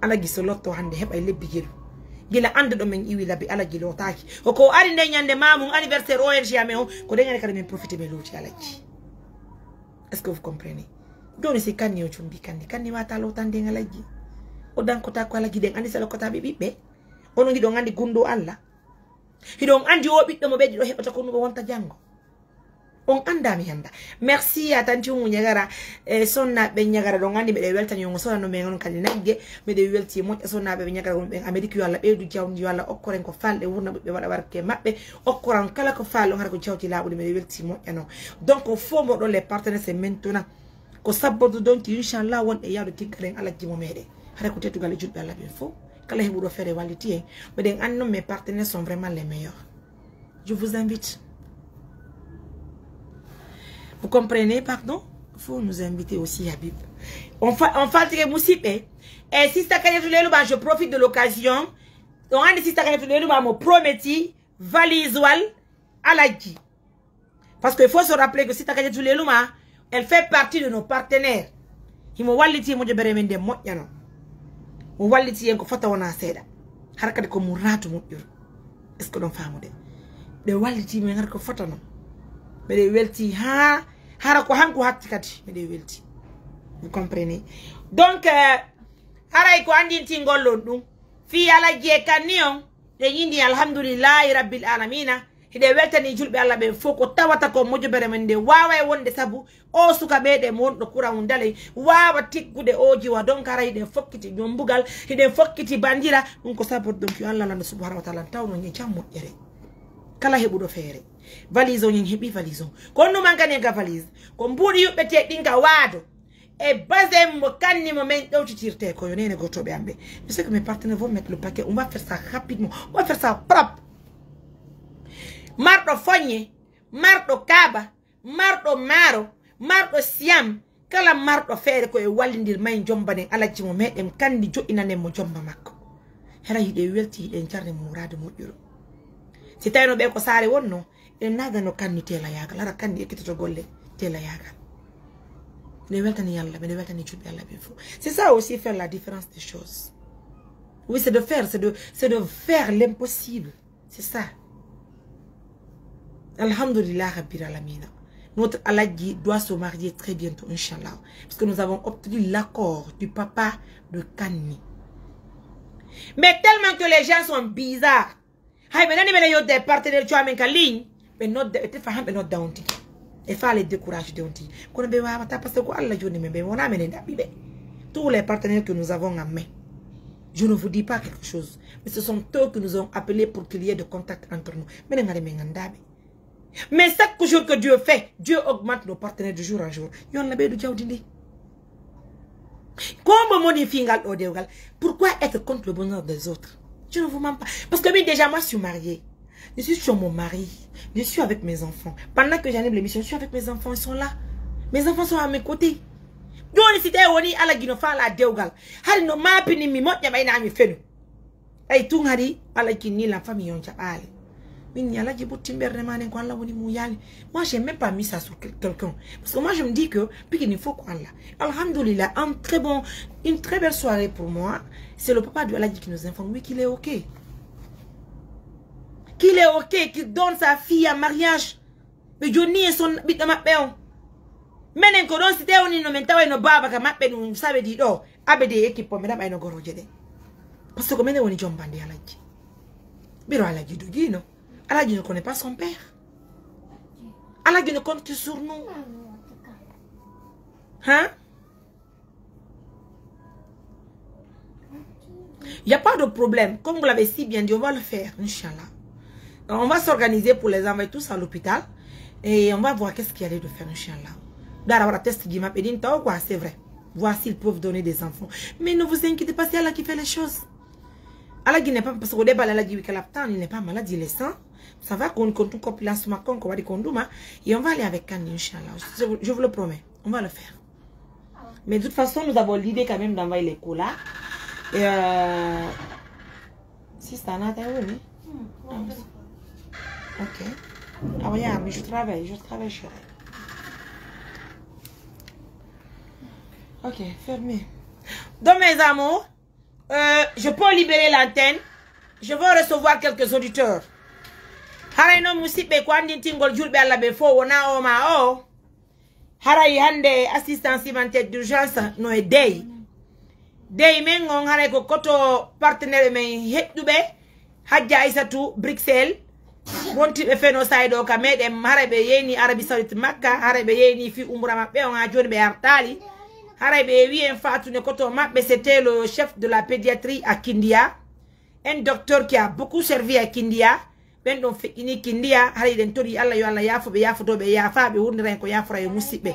Alagi soloto hande heba ile bigiru. Gila ande do men iwi labi alagi lotaki. Oko ari nde nyande mamu anniversaire ONG ameo ko de ngane kala men profiter me loti alagi. Est-ce que vous comprenez? Doni se kanni o chumbi kanni wata lotande ngalagi. Odan kota ko alagi den andi sala kota bibi be. Ono hiɗon andi gundo Allah. Hiɗon andi o ɓiɗɗo mo ɓeɗi ɗo heɓata ko wonta jango. On andami handa. Merci à tanti mu nyagara sonna be nyagara ɗon andi ɓeɗe weltani on sonna no men on kadi nagge ɓeɗe welti moƴƴa sonna ɓe nyagara on ɓe Amerique yo Allah ɓeydu jawdi yo Allah okkoren ko falɗe wurna ɓe waɗa barke maɓɓe okkoran kala ko falɗo hara ko jawti laaɓude ɓeɗe welti moƴƴa non. Donc fo mo ɗon les partenaires c'est maintenant ko sabboto donc inchallah wonɗe yawde tiggaren alajji mo meɗen hara ko tettugal e julɓe Allah ɓen fo kala heɓuɗo feere walliti en ɓeɗen andi non mes partenaires sont vraiment les meilleurs. Je vous invite. Vous comprenez, pardon? Il faut nous inviter aussi à Bib. On fait Moussip. Et si c'est je profite de l'occasion. On a dit si c'est me prometti valise à la G. Parce qu'il faut se rappeler que si c'est elle fait partie de nos partenaires. Il m'a waliti mo jabere mende mo yano. Mo waliti en ko fata wona seda. Haraka de ko muratu mo yoro. Est-ce que l'on fait modé? De waliti me haraka fata non. Mais de welti ha harako hanko hattikati mais de welti. Vous comprenez? Donc haray ko andi tingol lodum fi ala je kanion de yindi alhamdulillah rabbil alamin hide weltani julbe Allah be foko tawata ko mojobere men de wawa wonde sabu o suka be de mon do kura mun dale wawa tikgude oji wa donc haray de fokkiti nyombugal hide fokkiti bandira dum ko sabot donc Allah la subhanahu wa ta'ala tawno ni jammo jere kala hebudo feere valise on hebi valise on ko no mankane ga valise ko mburi yubbe te dinga wado et basé mo kanni mo men dawtitirte ko yonene gotobe ambe je sais que mes partenaires vont mettre le paquet, on va faire ça rapidement, on va faire ça propre. Mardo fogne, mardo kaba, mardo maro, mardo siam, kala mardo feere ko e wallindir may jombane alaji mo medem kandi jo inane mo jomba makko hera yide welti yide jarne mo murade mo juro si tayno be ko saare wonno en naga no kanni tela yaga lara kandi ekito golle tela yaga ne weltani yalla be ne weltani julbe yalla be fo. C'est ça aussi faire la différence des choses. Oui, c'est de faire l'impossible. C'est ça. Alhamdulillah Rabbil Alamina. Notre Aladji doit se marier très bientôt, Inch'Allah. Parce que nous avons obtenu l'accord du papa de Kanni. Mais tellement que les gens sont bizarres. Hay mais nani mele yo des partenaires tu amènes ligne, mais not te faham be not downti. Et fa les décourager downti. Kono be wa ta parce que Allah joni me be wona mene dabi be. Tous les partenaires que nous avons en main. Je ne vous dis pas quelque chose, mais ce sont eux que nous ont appelés pour qu'il y ait de contact entre nous. Mais chaque jour que Dieu fait, Dieu augmente nos partenaires de jour en jour. Pourquoi être contre le bonheur des autres? Je ne vous mens pas. Parce que déjà, moi, je suis mariée. Je suis sur mon mari. Je suis avec mes enfants. Pendant que j'anime l'émission, je suis avec mes enfants. Ils sont là. Mes enfants sont à mes côtés. Doni site woni ala gino fa la dewgal hal no mapini mi modja bayna mi fenu ay tun hari ala kinni la famille on jabale min yala jibuti mberne manen ko Allah woni mu yali. Moi j'ai même pas mis ça sur quelqu'un parce que moi je me dis que il faut qu'on Allah alhamdulillah une très belle soirée pour moi. C'est le papa de Allah qui nous informe oui qu'il est OK, qu'il donne sa fille en mariage mais Johnny et son bitama peon. Menen ko don site woni no mentawa no baba ka mabbe no sabe di do abede equipe me dama no goroje de parce que menen woni jombande alaji biro alaji do gino alaji ne connaît pas son père, alaji ne compte que sur nous, hein? Il y a pas de problème, comme vous l'avez si bien dit, on va le faire inchallah. On va s'organiser pour les envoyer tous à l'hôpital et on va voir qu'est-ce qu'il y a de faire inchallah. C'est vrai. Voir s'ils peuvent donner des enfants. Mais ne vous inquiétez pas, c'est Allah qui fait les choses. Allah qui n'est pas, parce qu'au début, Allah dit qu'il n'est pas malade, il est sain. Ça va qu'on compte une compilation, qu'on va dire qu'on et on va aller avec Kanye, Inch'Allah. Je vous le promets. On va le faire. Mais de toute façon, nous avons l'idée quand même d'envoyer les colas. Et si c'est un atelier, oui. Ok. Ah oui, mais je travaille chérie. Ok, fermé. Donc mes amours, je peux libérer l'antenne. Je veux recevoir quelques auditeurs. Haray no musibe ko andi tingol julbe Allah be fo wona o ma o. Haray hande assistance humanitaire d'urgence no e dey. Dey men on haray ko koto partenaire men heddube hajja Aissatou Bruxelles wonti be feno saydo ka meden harabe yeni Arabie Saoudite Makka harabe yeni fi umra mabbe on a joni be artali harabe wi en fatu ne koto mabbe c'était le chef de la pédiatrie à Kindia, un docteur qui a beaucoup servi à Kindia ben don fekini Kindia haray den tori Allah yo Allah yafo be yafo do be yafa be wondiren ko yafra e musibbe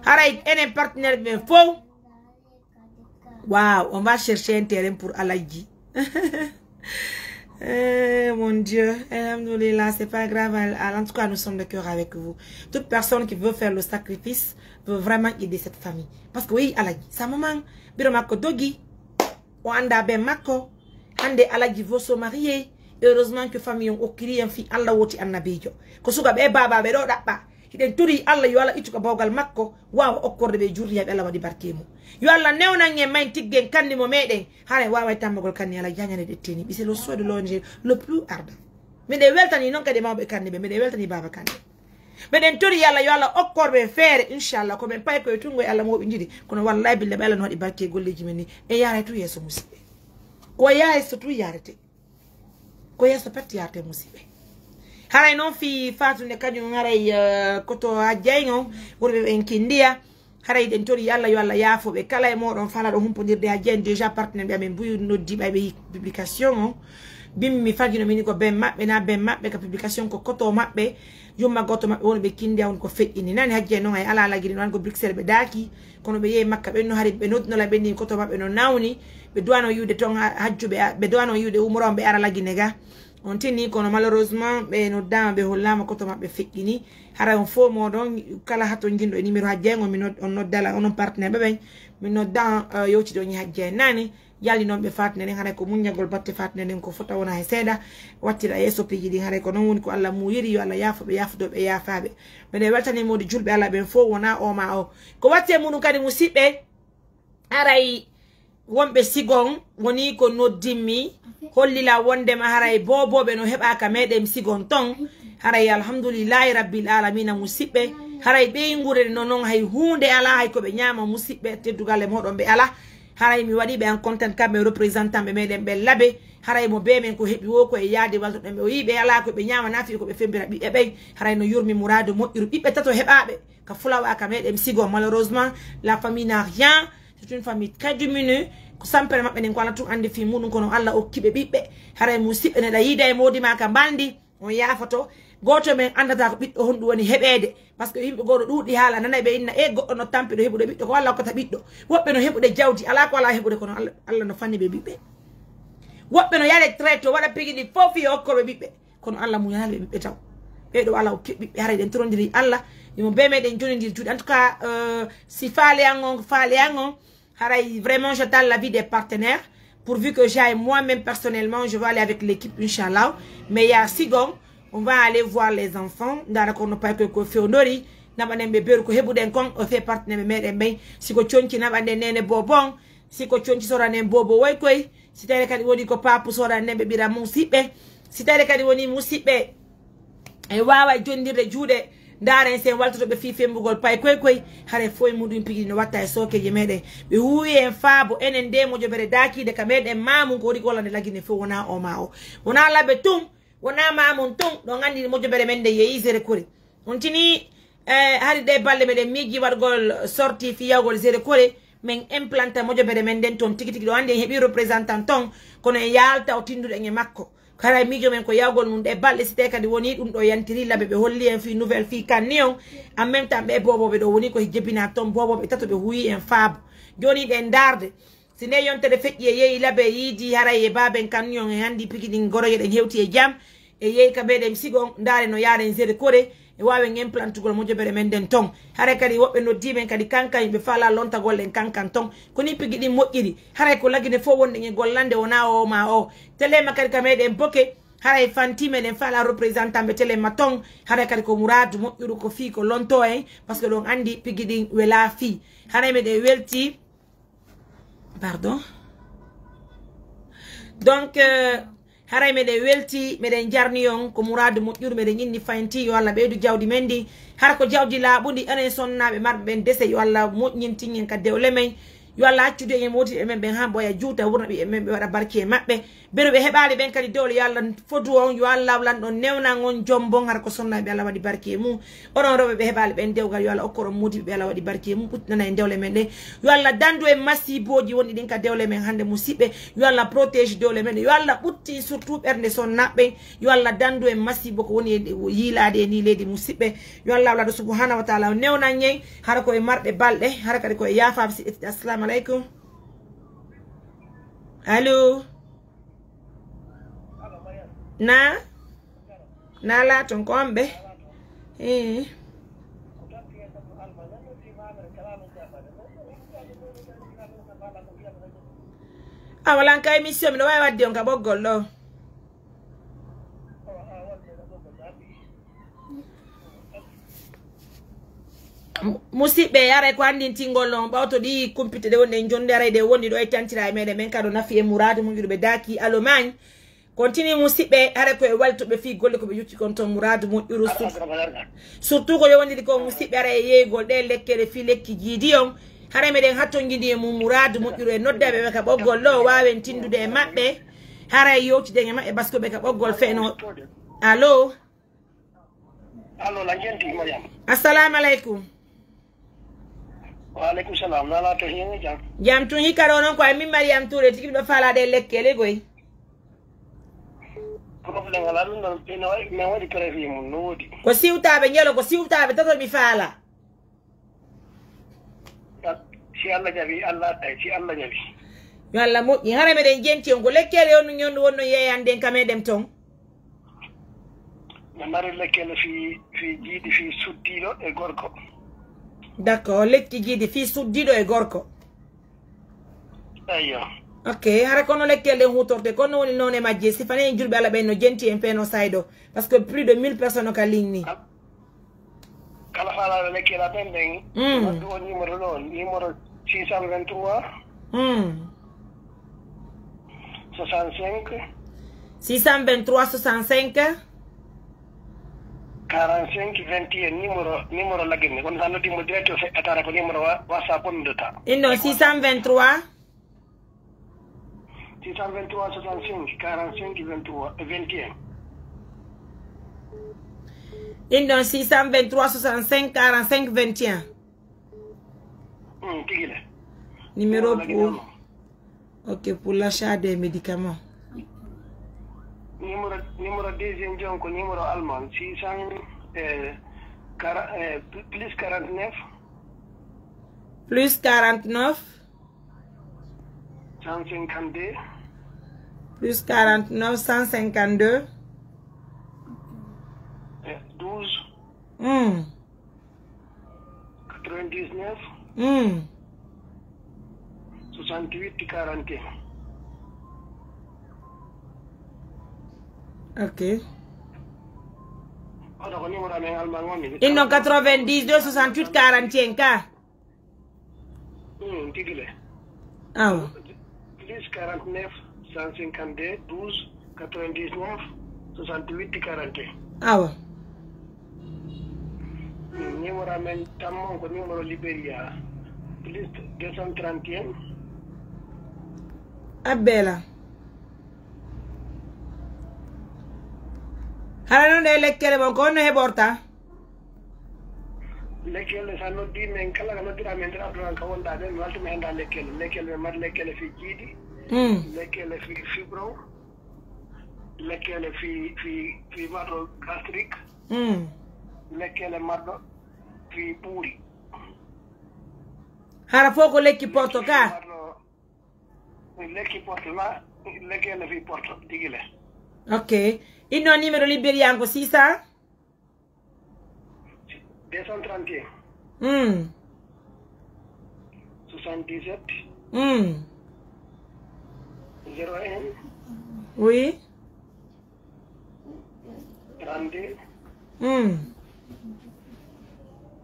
haray enen partenaire be fo. Waouh, on va chercher un terrain pour Aladji. Mon Dieu, alhamdoulilah, c'est pas grave. En tout cas, nous sommes de cœur avec vous. Toute personne qui veut faire le sacrifice veut vraiment aider cette famille. Parce que oui, Aladji, sa maman, biromako dogi, o anda ben mako, ande Aladji veut se marier. Heureusement que famille ont okiri en fi Allah woti annabijo. Ko suga be baba be do dabba. Hiden turi Allah yo Allah ituka bawgal makko wawa okkorde be jurri be Allah wadi barkemo. Yo Allah newna nge main tiggen kandi mo meden hare wawa tambagol kandi Allah janyane de teni bi c'est le souhait de l'ONG le plus ardent. Mais de weltani non kade mawbe kandi be me de weltani baba kandi. Meden turi Allah yo Allah okkorbe fere inshallah ko ben pay ko tungo Allah mo be njidi kono wallahi billahi Allah no wadi barke golleji men ni e yaare tu yeso musibe. Ko yaare so tu yaarete. Ko yeso patti yaarte musibe. Haray non fi fatu ne kanyum haray koto ajayno wurbe en Kindia haray den tori yalla yo Allah yafo be kala e modon fala do humpondirde ajen déjà partenaire be amen buyu noddi be publication bim mi fagino mini ko ben mabbe na ben mabbe ka publication ko koto mabbe yumma goto mabbe wonbe Kindia on ko feddini nani hajje non ay ala la giri non ko Bruxelles be daki kono be ye makka be no hari be nodno la be ni koto mabbe no nawni be duano yude ton hajjube be duano yude umro be ara la ginega on tini kono malheureusement be no dama be hollama koto mabbe fekkini hara on fo modon kala hato ngindo e numéro hajjengo min on noddala on partenaire be ben min noddan yoti do nyi hajje nani yalli non be fatne hara ko munyagol batte fatne den ko fota wona e seeda wattira yeso piji di hara ko non woni ko Allah mu yiri yo Allah yafa be yafudo be yafabe be de weltani modi julbe Allah ben fo wona o ma o ko watte munu kadi musibbe aray wonbe sigon woni ko noddimi hollila wonde ma haray bobobe no heba ka medem sigon ton haray alhamdulillah rabbil alamin musibbe haray be ngure non hay hunde ala hay ko be nyama musibbe teddugale modon be ala haray mi wadi be en content kambe représentant be medem be labe haray mo be men ko hebi wo ko e yaade walto be o yibe ala ko be nyama nafi ko be fembira bi e be haray no yurmi mourado mo bibbe tato hebabe ka fulawa ka medem sigon. Malheureusement la famille n'a rien. C'est une famille très diminuée. Ko sampere mabbe nen ko ala tu ande fi munun kono Allah okkibe bibbe haray musibbe ne da yida e modi ma ka bandi on yafato goto men andata ko biddo hondu woni hebede parce que yimbe godo dudi hala nanay be inna e goddo no tampido hebude biddo ko Allah ko ta biddo wobbe no hebude jawdi ala ko ala hebude kono Allah no fanni be bibbe wobbe no yare traito wada pigidi fofi okkorbe bibbe kono Allah mu yale bibbe taw be do Allah okkibe bibbe haray den trondiri Allah yimo be meden jonindiri jude en tout cas si faale angon haray vraiment j'attends l'avis des partenaires pourvu que j'aille moi-même personnellement je vais aller avec l'équipe inchallah mais il y a Sigon on va aller voir les enfants dans ko no pas que ko feonori na banen be beru ko hebuden kon o fait partenaire meden ben siko chonki na bande nene bobon siko chonki sora nen bobo way koy si tare kadi woni ko papu sora nen be bira musibbe si tare kadi woni musibbe e wawa jondirde juude ndaren sen waltoto be fi fembugol pay koy hare foy mudum pigi no watta e sokeje meden be huwi en faabo enen de mo jobere daki de kameden mamu ko ri golande lagine fo wona o mao wona labe tum wona mamun tum do ngandi mo jobere men de yeisere kore on tini hari de balle meden miji wargol sorti fi yagol zere kore men implanta mo jobere men den ton tiki do ande hebi représentant ton kono yalta o tindude en makko kara mijo men ko yagol mun de balle site kadi woni dum do yantiri labe be holli en fi nouvelle fi kannion en même temps be bobobe do woni ko jebina ton bobobe tato be huyi en fab joni den darde sine yonte de fejji e yeyi labe yidi hara e baben kannion e handi pikidin goro yeden hewti e jam e yeyi ka be dem sigon ndare no yaare en zede kore e wawen implantugol mo jobere men den ton hare kadi wobbe no dimen kadi kankan be fala lonta gollen kankan ton koni pigidi mojjiri hare ko lagine fo wonde ngi gollande wona o ma o tele makari kameden boke hare fantime den fala représentant be tele maton hare kadi ko mouradu mojjuru ko fi ko lonto en parce que don andi pigidi wela fi hare me de welti pardon donc haray mede welti meden jarni on ko mouradu mojjuru meden inni faynti yo Allah beedu jawdi mendi har ko jawdi laabundi enen sonnabe marbe ben dese yo Allah moƴñintin en kadde o lemay yo Allah accude e moti e men ben ha boya juuta wurna bi e men be wada barki e mabbe bero be hebaali ben kadi dole yo Allah fodu on yo Allah lan don newna ngon jombon har ko sonna be Allah wadi barki e mu onon robe be hebaali ben dewgal yo Allah okkoro modi be Allah wadi barki e mu putnana e dewle men de yo Allah dandu e masiboji woni din ka dewle men hande musibbe yo Allah protège dewle men yo Allah butti surtout bernde son nabbe yo Allah dandu e masibo ko woni yilade ni ledi musibbe yo Allah wala subhanahu wa ta'ala newna nyey har ko e marbe balde har kadi ko e yafa bi assalamu alaikum allo na la ton kombe wala ka emission mi do way wadde on ka boggol do musibbe yare ko andi tingol non bawto di compite de wonde jondere de wondi do e tantira mede men kado nafi e muradu mo be daki Allemagne continue musibbe yare ko e walto be fi golle ko be yutti kon ton muradu mo iru surtout ko yondi ko musibbe yare yegol de lekkere fi lekki jidi on hare meden hatto ngidi e muradu mo iru e noddabe be ka boggol lo wawen tindude e mabbe hare yoti de mabbe basko be ka boggol feno allo la gente Mariam assalamu alaikum wa alaikum salam nala to hin jam tun hikaro non ko mi Mariam Touré tigi do fala de lekkele goy problem ala dum non pino me wadi krefi mun no wodi ko siwtabe nyelo ko siwtabe tato mi fala si Allah jabi Allah tay si Allah jabi yo Allah mo yi hare meden jenti on ko lekkele on nyondo wonno yeyande kame dem ton na mari lekkele fi jidi fi suddido e gorko d'accord lekki jidi fi suddido e gorko ayyo ok hare kono lekkele hutorte kono woni non e majje si fane julbe ala benno jenti en feno saido parce que plus de 1000 personnes ka ligni kala fala lekkela ben den do numéro 623 65 65 45 21 numéro lagini kon sanno dimo direct fe atara ko numéro WhatsApp on dota indo 623 65 45 21 indo 623 65 45 21 tigile numéro pour ok pour l'achat des médicaments numéro deuxième jonko numéro allemand 600 plus 49 plus 49 152 plus 49 152 12 99 68 41 ok il non 90 268 41 ka tigile plus 49 152 12 99 68 41 awa numéro amen tamon ko numéro Liberia plus 231 abela Hara non lekkele bon ko no heborta lekkele sanno di men kala no dira men dira don ka wonda den walto men da lekkele mar lekkele fi jidi lekkele fi fibro lekkele fi mardo gastrique lekkele mardo fi puri hara foko lekki porto ka lekki porto ma lekkele fi porto digile ok il no numéro Liberia ko 600 231 77 01 oui 32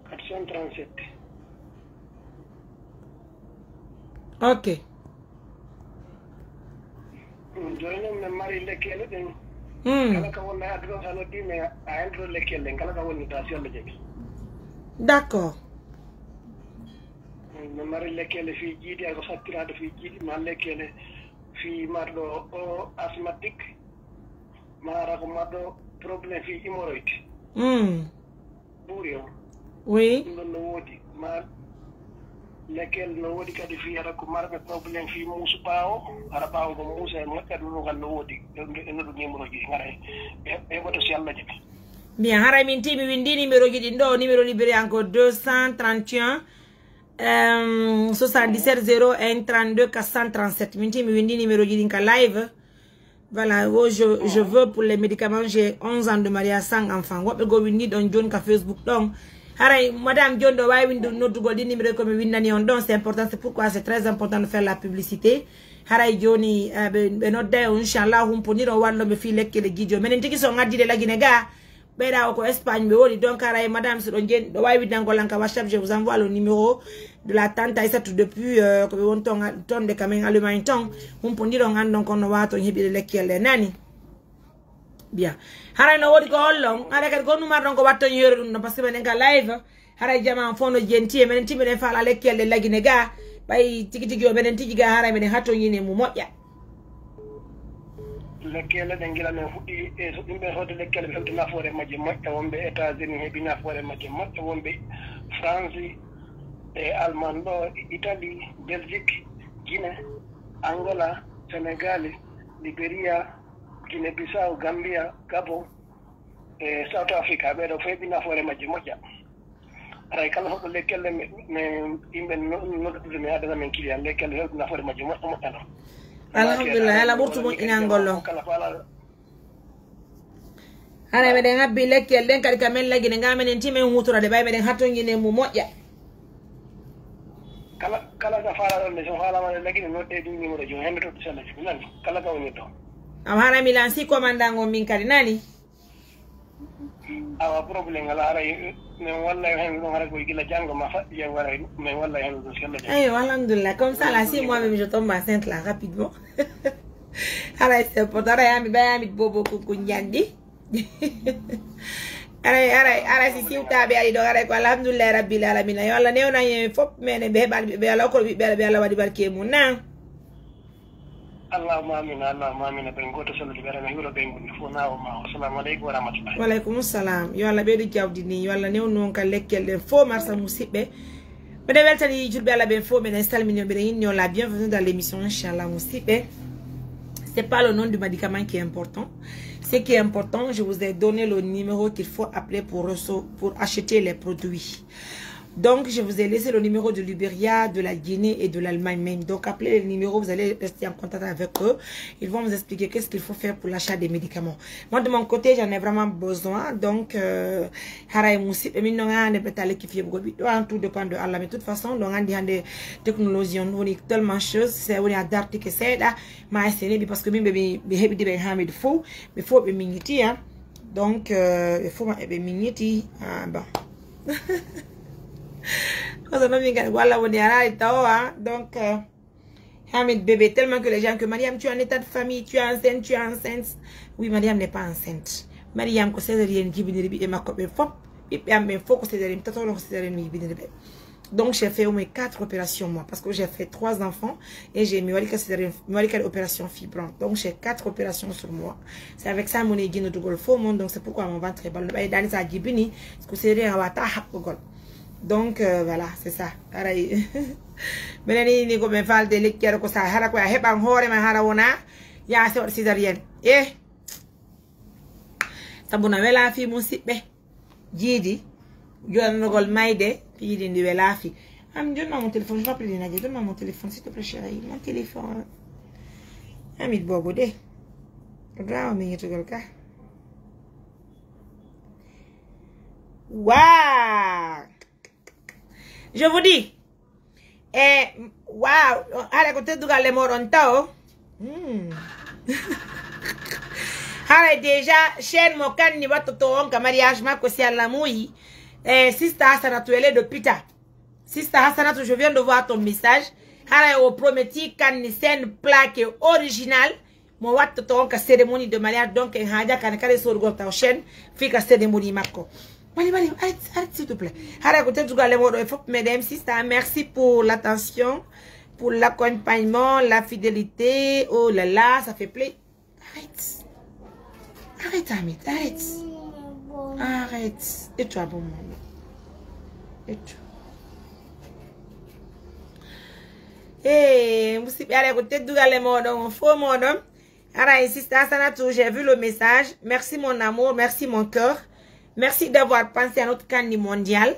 437 ok joino me mari lekkele den kala ka wonna addo sano di me a entro lekkele kala ka wonni ta sel jeki d'accord no mari lekkele fi jiidi ko sattirade fi jiidi ma lekkele fi mardo o asthmatique mara ko mardo problème fi hémorroïde buri o oui no wodi ma lekel no wodi kadi fi ara ko marbe problème fi musu bawo ara bawo ko musa e makka do ngal no wodi no do numéro ji ngara e goto si Allah jibi bien hara min timi windi numéro ji din do numéro libéré encore 231 77 01 32 437 min timi windi numéro ji din ka live. Voilà, oh, je veux pour les médicaments, j'ai 11 ans de mariage sans enfant. What we go we need on John ka Facebook donc. Haray madame John do way windu no dugo di numéro comme windani on donc c'est important, c'est pourquoi c'est très important de faire la publicité. Haray joni be no de inshallah hum poniro wallo be fi lekke le gijo menen tiki so ngadi de la ginega beda ko Espagne be wori donc haray madame so don jen do way windango lanka WhatsApp, je vous envoie le numéro de la tante Aïssatou depuis ko be won ton de kamen Allemagne ton hum poniro ngandon kono wato hebi lekke le nani. Bien. Haray no wodi ko hollon, haray kat gonu mar don ko watto yoro dum no parce que men nga live, haray jama fono genti men timbe den fala lekkelde lagine ga, bay tigi tigi o benen tigi ga haray men hatto yine mu modja. Lekkele den gila men fuddi e so dimbe hoto lekkele be na fore majje modja wonbe États-Unis hebi na fore majje modja wonbe France e Allemand Italie Belgique Guinée Angola Sénégal Libéria Guinée-Bissau, Gambia, Gabon, South Africa, be do febi na fore majji moja. Aray kala hoto lekkele me imbe no me ada men kiliya lekkele hoto na fore majji moja no. Alhamdulillah, ala burtu mo inangolo. Aray me den abbi lekkele den kadi kamen lagi ne ngamen en timen hutura de bay me den hatto ngine mu moja. Kala da fara don so hala ma lagi no de di numéro jo hembe to sala nan kala ka woni to. Amara milansi komandango min kadi nani awa problem ala ara me walla hen no ara ko gila jango ma fa ya wara me walla hen do skalla eh alhamdulillah comme ça là si moi-même je tombe enceinte là rapidement ara c'est pour ara yami bayami bobo ko nyandi ara si siwta be ali do ara ko alhamdulillah rabbil alamin yo Allah newna yen fop mene be bal be ala ko be ala wadi barke mun na Allahumma amin Allahumma amin ben goto solo libera me huro ben fo nawo ma assalamu alaykum wa rahmatullahi wa alaykum assalam yo Allah be do jawdi ni yo Allah new non ka lekkelde fo marsa musibbe be de weltani julbe Allah ben fo men install minyo be yin la bienvenue dans l'émission inchallah musibbe. C'est pas le nom du médicament qui est important. Ce qui est important, je vous ai donné le numéro qu'il faut appeler pour acheter les produits. Donc, je vous ai laissé le numéro de Liberia, de la Guinée et de l'Allemagne même. Donc, appelez les numéros, vous allez rester en contact avec eux. Ils vont vous expliquer qu'est-ce qu'il faut faire pour l'achat des médicaments. Moi, de mon côté, j'en ai vraiment besoin. Donc, tout dépend de Allah. Mais de toute façon, on a des technologies, on a tellement de choses. C'est on a d'articles que c'est là. Mais parce que même bébé il faut miniti hein. Donc, il faut miniti. Ah bon. Donc, Hamid bébé, tellement que les gens que Mariam, tu es en état de famille, tu es enceinte. Oui, Mariam n'est pas enceinte. Mariam, que c'est rien qui vient de ma copine, donc, j'ai fait au moins 4 opérations, moi, parce que j'ai fait 3 enfants et j'ai mis opération fibrante. Donc, j'ai 4 opérations sur moi. C'est avec ça mon aiguille de golf au monde, donc c'est pourquoi mon ventre est ballon. Dans ça, Gibini, parce que c'est rien à donc, voilà, c'est ça. Mais ni comme fal de l'équipe ko sa hara ko heban hore ma hara wona ya se césarienne sabuna wela fi musibbe jidi jonogol mayde jidi ndi wela fi am jonna mon téléphone je rappelle Nadia donne mon téléphone s'il te plaît chérie mon téléphone amit bobo de drama mi yetugol ka waouh. Je vous dis, waouh, allez, côté de les moronto. Allez, déjà, chaîne mokan ni watoto onka mariage ma kosi ala mouyi. Sister Hassanatu, elle est de pita. Sister Hassanatu, je viens de voir ton message. Allez, au prometti kan ni scène plaque originale. Mon watoto onka cérémonie de mariage donc en haja kan kare sur gota chaîne fika cérémonie mako. Arrête, s'il te plaît. Mesdames, sisters, merci pour l'attention, pour l'accompagnement, la fidélité. Oh là là, ça fait plaisir. Arrête, Amit, arrête. Et toi, bon moment. Et toi. Eh, j'ai vu le message. Merci mon amour, merci mon cœur. Merci d'avoir pensé à notre Kani mondial.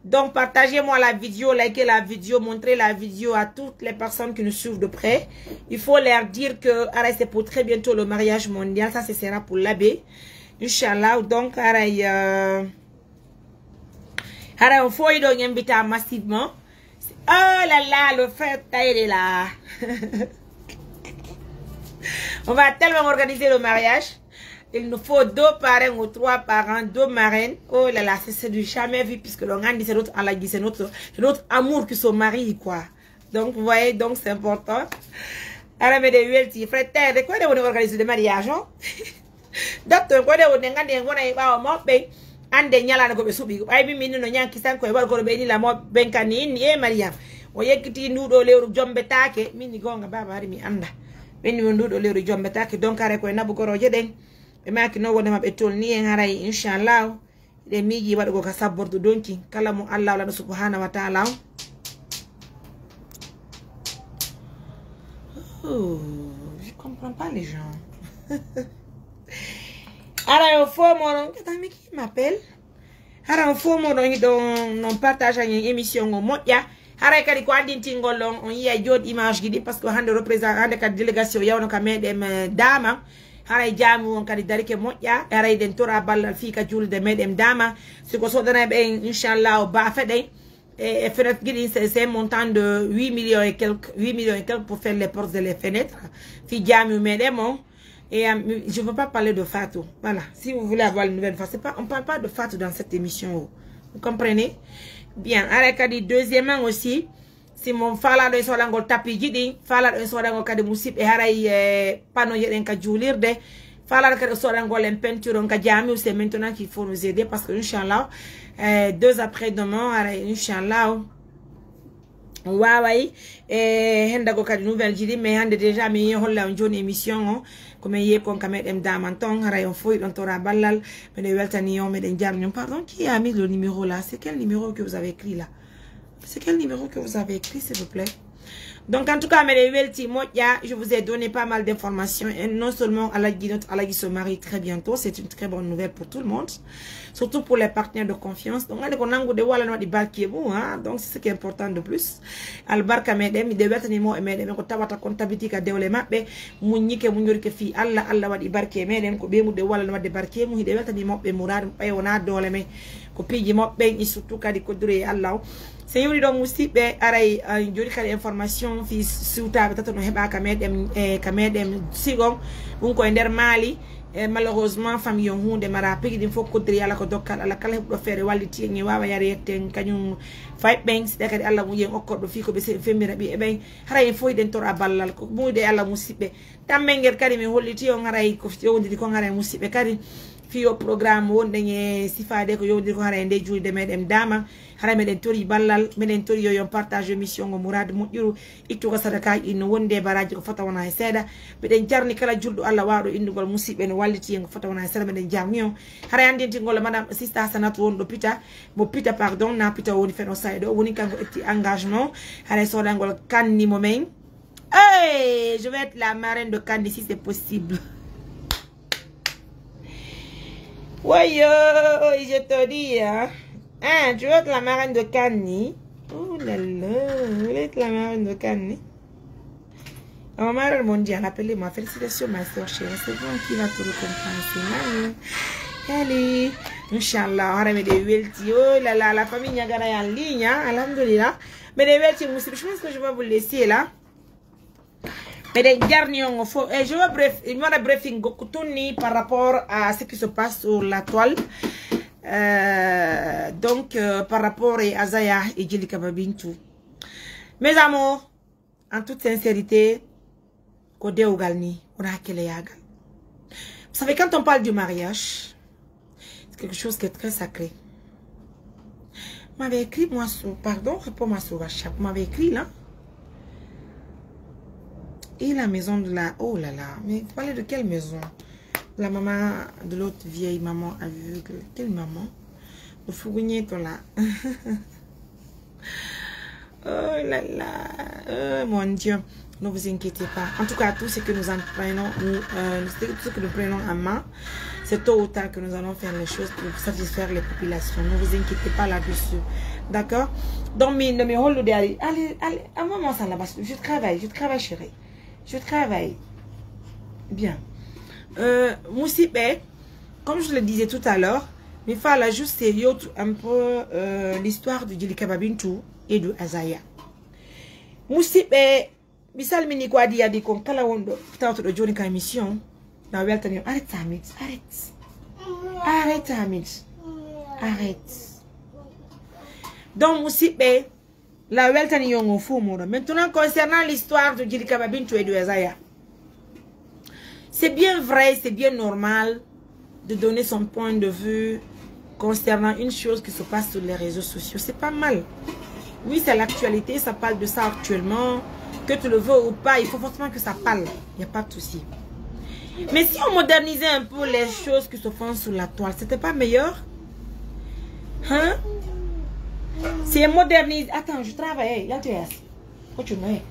Donc, partagez-moi la vidéo, likez la vidéo, montrez la vidéo à toutes les personnes qui nous suivent de près. Il faut leur dire que c'est pour très bientôt le mariage mondial. Ça, ce sera pour l'abbé. Inch'Allah. Donc, on faut y donner inviter massivement. Oh là là, le frère il est là. On va tellement organiser le mariage. Il nous faut 2 parrains ou 3 parents, 2 marraines. Oh là là, c'est du jamais vu puisque l'on a dit c'est notre Allah, c'est notre amour qui se marie, quoi. Donc, vous voyez, donc c'est important. Alors, mes deux frères, de quoi on organise le mariage, hein? Docteur, quoi on est ande nyala na ko be subi ay mi minno nyanki sanko e wargo be ni la mo benkani ni e Mariam o yekiti ndudo lewru jombe taake min ni gonga baba hari mi anda benni mo ndudo lewru jombe taake donc are ko e nabu goroje den be maki no wonde mabbe tolni en haray inshallah de miji wadgo ka sabbordo donki kala mo Allah wala subhanahu wa ta'ala. Oh, je comprends pas les gens. Alors, il faut mon qui m'appelle. Alors, il faut mon partage une émission au Moya. Alors, quand il y a tingolong, on y a d'autres images qui parce que on représente la délégation ya on a mesdames dama. Alors, jamu on kadi darike Moya. Alors, il dentora bal fika jul de mesdames dama. Ce que so dana ben inshallah ba fedai. Et fenêtre guiding c'est un montant de 8 millions et quelques pour faire les portes et les fenêtres. Fi jamu mesdames. Et je ne veux pas parler de Fatou. Voilà. Si vous voulez avoir une nouvelle fois, on ne parle pas de Fatou dans cette émission. Vous comprenez? Bien. Alors, deuxièmement aussi, si mon fala de solango tapi jidi, fala de solango kade musip e haray pano yeden ka julir de, fala de solango len peinture ka jami, c'est maintenant qu'il faut nous aider parce que inchallah 2 après-demain, inchallah Wawaï, henda go kadi nouvelle jidi mais hande déjà mi holla on joni émission comme yé kon kamet em damanton rayon foy don tora balal mais de weltani on me den jarñum. Pardon, qui a mis le numéro là? C'est quel numéro que vous avez écrit là? C'est quel numéro que vous avez écrit s'il vous plaît? Donc en tout cas, je vous ai donné pas mal d'informations. Et non seulement Alagi se marie très bientôt, c'est une très bonne nouvelle pour tout le monde. Surtout pour les partenaires de confiance. Donc donc c'est ce qui est important de plus. Albarka medem, il devait être mo medem ko tawata comptabilité ka dewle mabbe munyike munyorike fi Allah wadi barke medem ko be mu de wala no wadi barke mu devait être mobbe murad ay wona dole me ko piji mobbe surtout kadi ko dure Allah. C'est une donc aussi aray jori kali information fi suta tato no heba kamedem sigom un ko nder Mali malheureusement famille hunde mara pigi din fokko dri ala ko dokkal ala kala do fere walliti ngi wawa yare ten kanyum fight banks de kadi Allah mu yen okkordo fi ko be femira bi e ben haray foy den tor aballal ko mude Allah musibe tammenger kadi mi holliti on haray ko yowndiri ko haray musibe kadi fi o programme wonde nge sifade ko yowndiri ko haray nde julde medem dama haray meden tori ballal meden tori yo partage mission ngo murad mujuru ittu ko sadaka ino wonde baraji ko fata wona seeda beden jarni kala juldo Allah waado indugol musibe no walliti ngo fata wona seeda meden jamnio haray andenti ngol madame sister Sanatu won do pita mo pita pardon na pita woni feno saydo woni kango etti engagement haray soda ngol kanni mo men. Hey, je vais être la marraine de Kandi si c'est possible. Ouais, je te dis, hein. Ah, tu veux être la marraine de Kani? Oh là là, vous voulez être la marraine de Kani? Oh, marraine mondiale, appelez-moi. Félicitations, ma soeur chérie. C'est bon qui va te récompenser. Allez, Inch'Allah, on remet des welti. Oh là là, la famille Niagara est en ligne, hein. Alhamdulillah. Mais des welti, je pense que je vais vous laisser là. Mais les derniers, je vais briefing par rapport à ce qui se passe sur la toile. Donc, par rapport à Azaya et Djelika Babintou. Mes amours, en toute sincérité, vous savez, quand on parle du mariage, c'est quelque chose qui est très sacré. m'avez écrit, moi, sur... Pardon, réponds-moi sur WhatsApp. Vous m'avez écrit, là. Et la maison de la... Oh là là. Mais vous parlez de quelle maison? La maman de l'autre vieille maman aveugle. Quelle maman? Le fournier, toi, là. Oh là là. Oh mon Dieu. Ne vous inquiétez pas. En tout cas, tout ce que nous en prenons, tout ce que nous prenons en main, c'est tôt ou tard que nous allons faire les choses pour satisfaire les populations. Ne vous inquiétez pas là-dessus. D'accord? Donc, mes rôles de allez, un moment ça là-bas. Je travaille, chérie. Je travaille. Bien. Moussibé, comme je le disais tout à l'heure, il fallait juste sérieux un peu l'histoire de Djelika Babintou et de Azaya. Moussibé, Bissal mini quoi dit a dit qu'on kala wondo tawto do joni ka émission na weltani arrête Hamid arrête Hamid arrête donc Moussibé la weltani yongo fumo maintenant concernant l'histoire de Djelika Babintou et de Azaya, c'est bien vrai, c'est bien normal de donner son point de vue concernant une chose qui se passe sur les réseaux sociaux, c'est pas mal. Oui, c'est l'actualité, ça parle de ça actuellement. Que tu le veux ou pas, il faut forcément que ça parle. Il n'y a pas de souci. Mais si on modernisait un peu les choses qui se font sur la toile, c'était pas meilleur? Hein? C'est modernisé. Attends, je travaille. Là, tu es assis. Continue.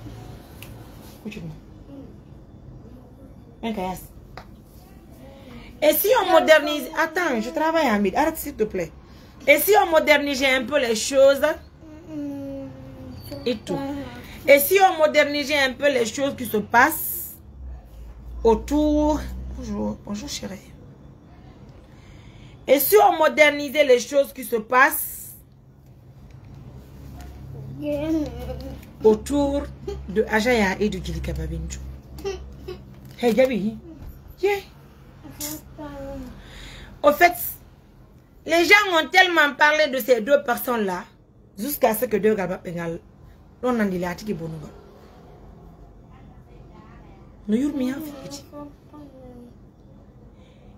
Et si on modernise... Attends, je travaille, Hamid. Arrête, s'il te plaît. Et si on modernisait un peu les choses et tout. Et si on modernisait un peu les choses qui se passent autour... Bonjour chérie. Et si on modernisait les choses qui se passent autour de Ajaya et de Djelika Babintou. Hey Gabi. Yeah. Au fait, les gens ont tellement parlé de ces deux personnes-là jusqu'à ce que deux gars pengal. On a dit l'article bonheur. Nous y mis un petit.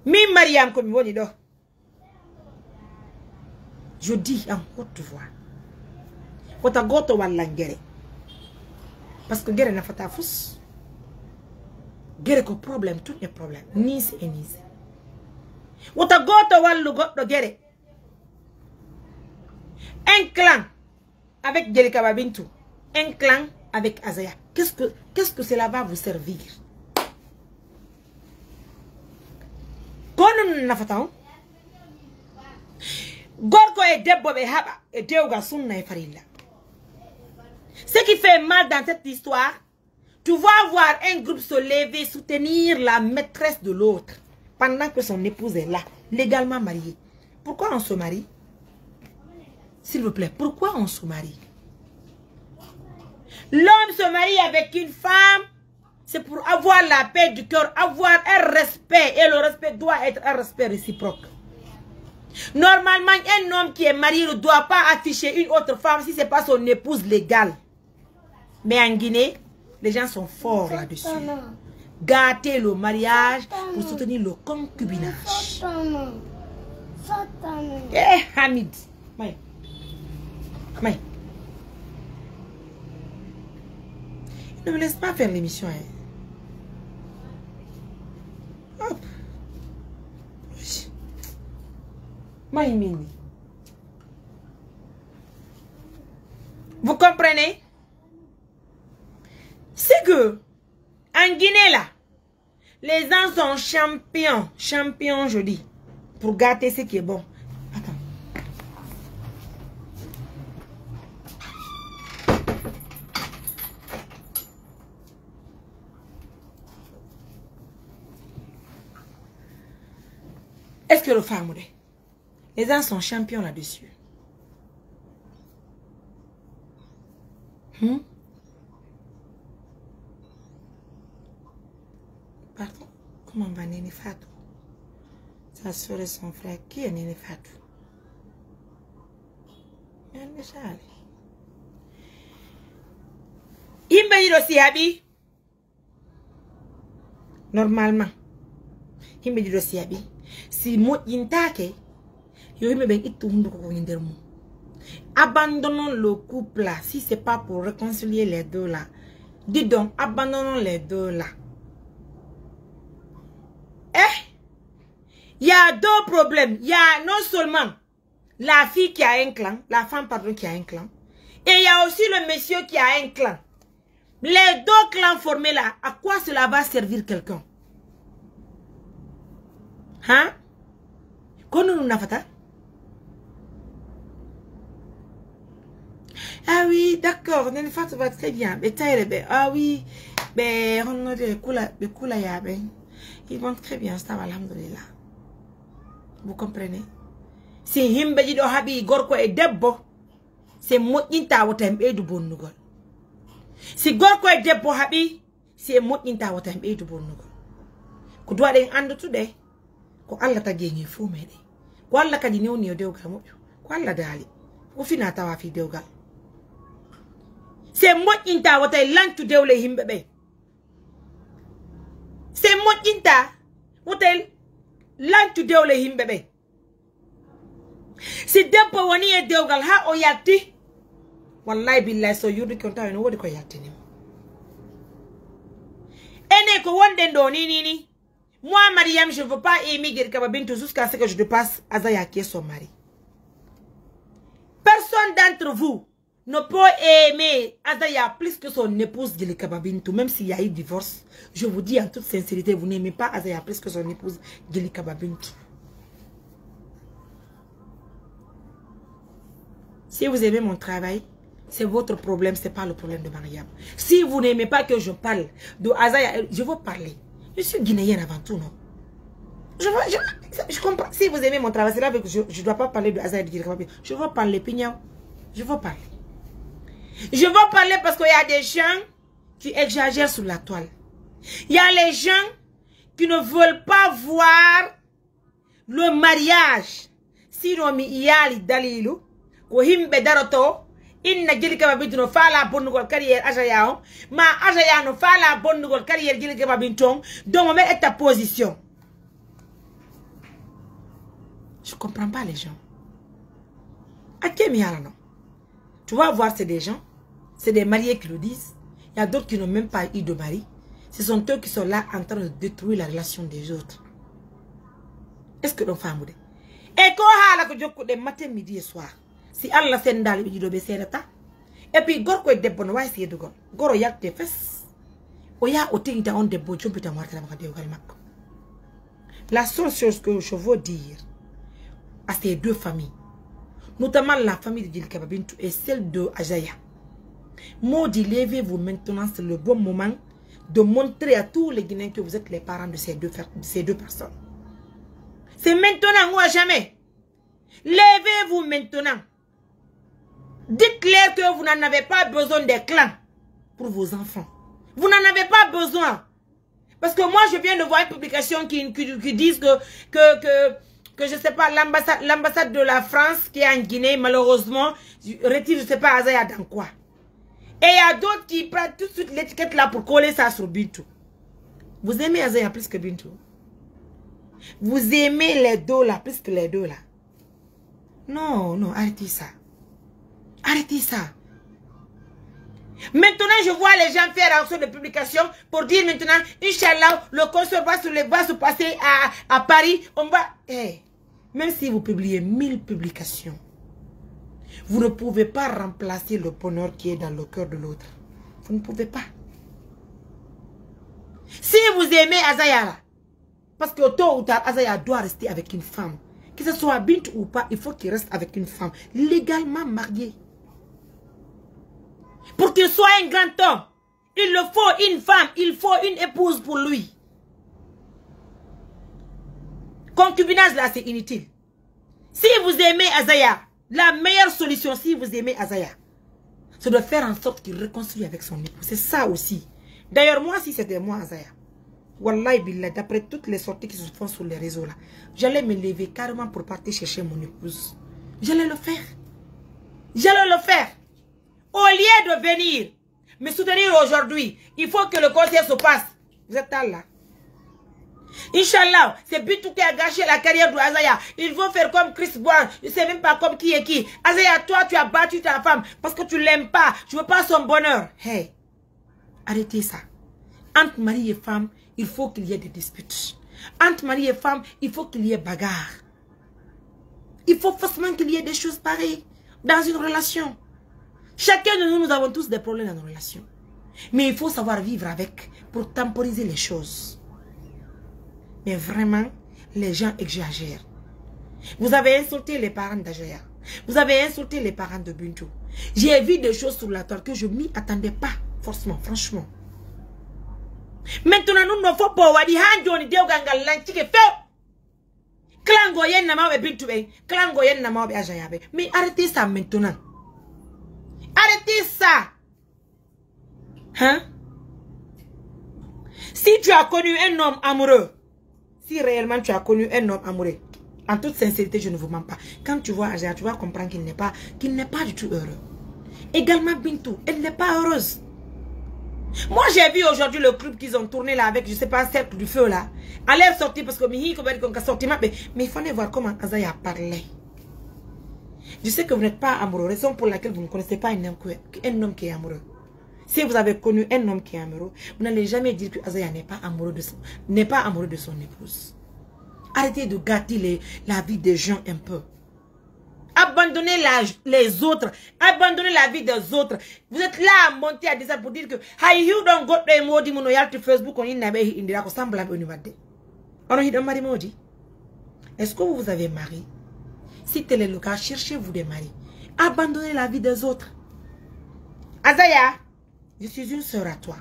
Mi Mariam comme on dit là. Je dis en haute voix. Quand tu goto wala guerre. Parce que guerre n'a pas ta fausse. Guerre ko problème, tout est problème. Nice et nice. Quand tu goto wala goto guerre. Un clan avec Djelika Babintou. Un clan avec Azaya. Qu'est-ce que cela va vous servir? Kono na fatao. Gorko et Debo be haba et Deuga sunna e farilla. Ce qui fait mal dans cette histoire, tu vas voir un groupe se lever, soutenir la maîtresse de l'autre pendant que son épouse est là, légalement mariée. Pourquoi on se marie? S'il vous plaît, pourquoi on se marie? L'homme se marie avec une femme, c'est pour avoir la paix du cœur, avoir un respect. Et le respect doit être un respect réciproque. Normalement, un homme qui est marié ne doit pas afficher une autre femme si ce n'est pas son épouse légale. Mais en Guinée, les gens sont forts là-dessus. Gâter le mariage pour soutenir le concubinage. Eh, Hamid. Mais. Ne me laisse pas faire l'émission. Hein. Hop. Vous comprenez? C'est que en Guinée là, les gens sont champions je dis, pour gâter ce qui est bon. Attends. Est-ce que le femme, les gens sont champions là-dessus? Pardon? Comment va Néné Fatou? Sa soeur et son frère. Qui est Néné Fatou? Il me dit aussi, Abi. Normalement. Il me dit aussi, Abi. Si moi, il t'ake, yo me ben itu hundu ko ndermu abandonnons le couple là. Si c'est pas pour réconcilier les deux là. Dis donc, abandonnons les deux là. Il y a deux problèmes. Il y a non seulement la fille qui a un clan, la femme pardon qui a un clan, et il y a aussi le monsieur qui a un clan. Les deux clans formés là, à quoi cela va servir quelqu'un? Hein? Qu'on nous n'a pas? Ah oui, d'accord, ça va très bien. Ah oui, ils vont très bien, ça va, alhamdoulilah. Vous comprenez? Si himbe jido habi gorko e debbo, c'est moƴƴinta wata himɓe du bonnugol. Si gorko e debbo habi, c'est moƴƴinta wata himɓe du bonnugol. Ko duwaɗen andutude ko Allah tagi ngi fu meɗe. Ko Allah kadi newni o dewgal moƴƴo. Ko Allah daali. Ko fina tawa fi dewgal. C'est moƴƴinta wata lantu dewle himɓe ɓe. C'est moƴƴinta wata lantu dewle himɓe ɓe. Si debbo woni e dewgal ha o yatti, wallahi billahi so yurdi kon taw no wodi ko yattini. Ene ko wonde ndo ni. Moi Mariam, je veux pas aimer Djely Kaba Bintou jusqu'à ce que je dépasse Azaya qui est son mari. Personne d'entre vous ne peut aimer Azaya plus que son épouse Djely Kaba Bintou, même s'il y a eu divorce. Je vous dis en toute sincérité, vous n'aimez pas Azaya plus que son épouse Djely Kaba Bintou. Si vous aimez mon travail, c'est votre problème, c'est pas le problème de Mariam. Si vous n'aimez pas que je parle de Azaya, je veux parler. Je suis guinéenne avant tout, non? Je comprends. Si vous aimez mon travail, c'est là que je ne dois pas parler de Azaya de Djely Kaba Bintou. Je veux parler, Pignon. Je veux parler. Je veux parler parce qu'il y a des gens qui exagèrent sur la toile. Il y a les gens qui ne veulent pas voir le mariage. Sinon, il y a les dalilou. Ko himbe daroto inna Djely Kaba Bintou no fala bonnugol carrière Azaya ma Azaya no fala bonnugol carrière Djely Kaba Bintou donc mais est ta position. Je comprends pas les gens. Non. Tu vas voir, c'est des gens, c'est des mariés qui le disent. Il y a d'autres qui n'ont même pas eu de mari. Ce sont eux qui sont là en train de détruire la relation des autres. Est-ce que l'on fait un modèle? Et quand on a que matin, midi et soir. Si Allah s'en dans le vidéo de Serata, et puis gorko et debbo no wasi de gor. Goro yak te fes. Oya otinta on debbo jumpita martala maka dewgal makko. La seule chose que je veux dire à ces deux familles, notamment la famille de Djely Kaba Bintou et celle de Azaya, maudit, levez-vous maintenant, c'est le bon moment de montrer à tous les Guinéens que vous êtes les parents de ces deux personnes. C'est maintenant ou à jamais. Levez-vous maintenant. Dites-leur que vous n'en avez pas besoin des clans pour vos enfants. Vous n'en avez pas besoin. Parce que moi, je viens de voir une publication qui disent que je sais pas, l'ambassade de la France qui est en Guinée, malheureusement, retire, je sais pas, Azaya dans quoi. Et il y a d'autres qui prennent tout de suite l'étiquette là pour coller ça sur Bintou. Vous aimez Azaya plus que Bintou? Vous aimez les deux là plus que les deux là? Non, non, arrêtez ça. Arrêtez ça. Maintenant, je vois les gens faire en sorte de publication pour dire maintenant, Inch'Allah, le concert va se passer à Paris. On va... Hey, même si vous publiez 1000 publications, vous ne pouvez pas remplacer le bonheur qui est dans le cœur de l'autre. Vous ne pouvez pas. Si vous aimez Azaya, parce que tôt ou tard, Azaya doit rester avec une femme. Que ce soit Bintou ou pas, il faut qu'il reste avec une femme légalement mariée. Pour qu'il soit un grand homme, il le faut une femme, il faut une épouse pour lui. Concubinage là, c'est inutile. Si vous aimez Azaya, la meilleure solution, si vous aimez Azaya, c'est de faire en sorte qu'il réconcilie avec son épouse. C'est ça aussi. D'ailleurs, moi, si c'était moi, Azaya, wallahi billah, d'après toutes les sorties qui se font sur les réseaux là, j'allais me lever carrément pour partir chercher mon épouse. J'allais le faire. J'allais le faire. Au lieu de venir me soutenir aujourd'hui, il faut que le concert se passe. Vous êtes là. Inch'Allah, c'est Bintou qui a gâché la carrière de Azaya. Ils vont faire comme Chris Brown. Je ne sais même pas comme qui est qui. Azaya, toi, tu as battu ta femme parce que tu l'aimes pas. Tu veux pas son bonheur. Hey, arrêtez ça. Entre mari et femme, il faut qu'il y ait des disputes. Entre mari et femme, il faut qu'il y ait bagarre. Il faut forcément qu'il y ait des choses pareilles dans une relation. Chacun de nous, nous avons tous des problèmes dans nos relations. Mais il faut savoir vivre avec pour temporiser les choses. Mais vraiment, les gens exagèrent. Vous avez insulté les parents d'Ajaya. Vous avez insulté les parents de Bintou. J'ai vu des choses sur la toile que je ne m'y attendais pas, forcément, franchement. Maintenant, nous ne faut pas wadi hanjoni deu gangal lanchike feu. Klango yen na mawe Bintou be, klango yen na mawe Ajaya be. Mais arrêtez ça maintenant. Arrêtez ça. Hein? Si tu as connu un homme amoureux, si réellement tu as connu un homme amoureux, en toute sincérité, je ne vous mens pas. Quand tu vois Ajaya, tu vas comprendre qu'il n'est pas du tout heureux. Également Bintou, elle n'est pas heureuse. Moi, j'ai vu aujourd'hui le club qu'ils ont tourné là avec, je sais pas, cercle du feu là. Allez sortir parce que mais il fallait voir comment Azaya parlait. Je sais que vous n'êtes pas amoureux, raison pour laquelle vous ne connaissez pas un homme qui est amoureux. Si vous avez connu un homme qui est amoureux, vous n'allez jamais dire que Azaya n'est pas amoureux de son épouse. Arrêtez de gâter la vie des gens un peu. Abandonnez les autres. Abandonnez la vie des autres. Vous êtes là à monter à des pour dire que hey, you don't go to modi monoyal to Facebook on inabe indira ko sambla be onimade. Ono hidon mari modi. Est-ce que vous vous avez marié? Si tel est le cas, cherchez-vous des maris. Abandonnez la vie des autres. Azaya, je suis une sœur à toi.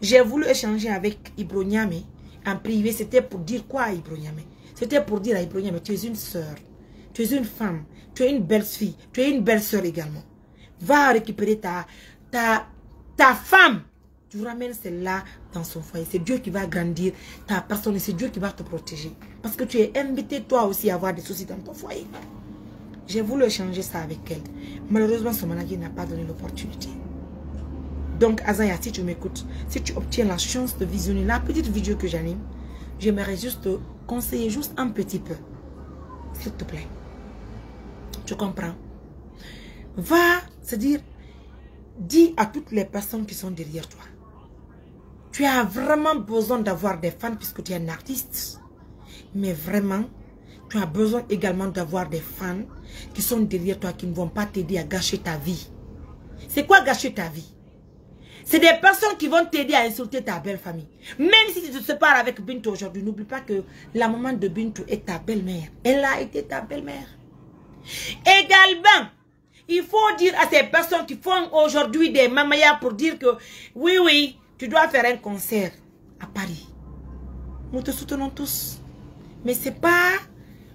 J'ai voulu échanger avec Ibro Niamé en privé. C'était pour dire quoi à Ibro Niamé? C'était pour dire à Ibro Niamé, tu es une sœur. Tu es une femme, tu es une belle fille, tu es une belle soeur également. Va récupérer ta femme. Tu ramènes celle-là dans son foyer. C'est Dieu qui va agrandir ta personne et c'est Dieu qui va te protéger. Parce que tu es invité toi aussi à avoir des soucis dans ton foyer. J'ai voulu échanger ça avec elle. Malheureusement, son manager n'a pas donné l'opportunité. Donc, Azaya, si tu m'écoutes, si tu obtiens la chance de visionner la petite vidéo que j'anime, j'aimerais juste te conseiller juste un petit peu. S'il te plaît. Tu comprends? Va, c'est-à-dire, dis à toutes les personnes qui sont derrière toi. Tu as vraiment besoin d'avoir des fans puisque tu es un artiste. Mais vraiment, tu as besoin également d'avoir des fans qui sont derrière toi, qui ne vont pas t'aider à gâcher ta vie. C'est quoi gâcher ta vie? C'est des personnes qui vont t'aider à insulter ta belle famille. Même si tu te sépares avec Bintou aujourd'hui, n'oublie pas que la maman de Bintou est ta belle-mère. Elle a été ta belle-mère. Également, il faut dire à ces personnes qui font aujourd'hui des mamayas pour dire que oui, tu dois faire un concert à Paris. Nous te soutenons tous. Mais ce n'est pas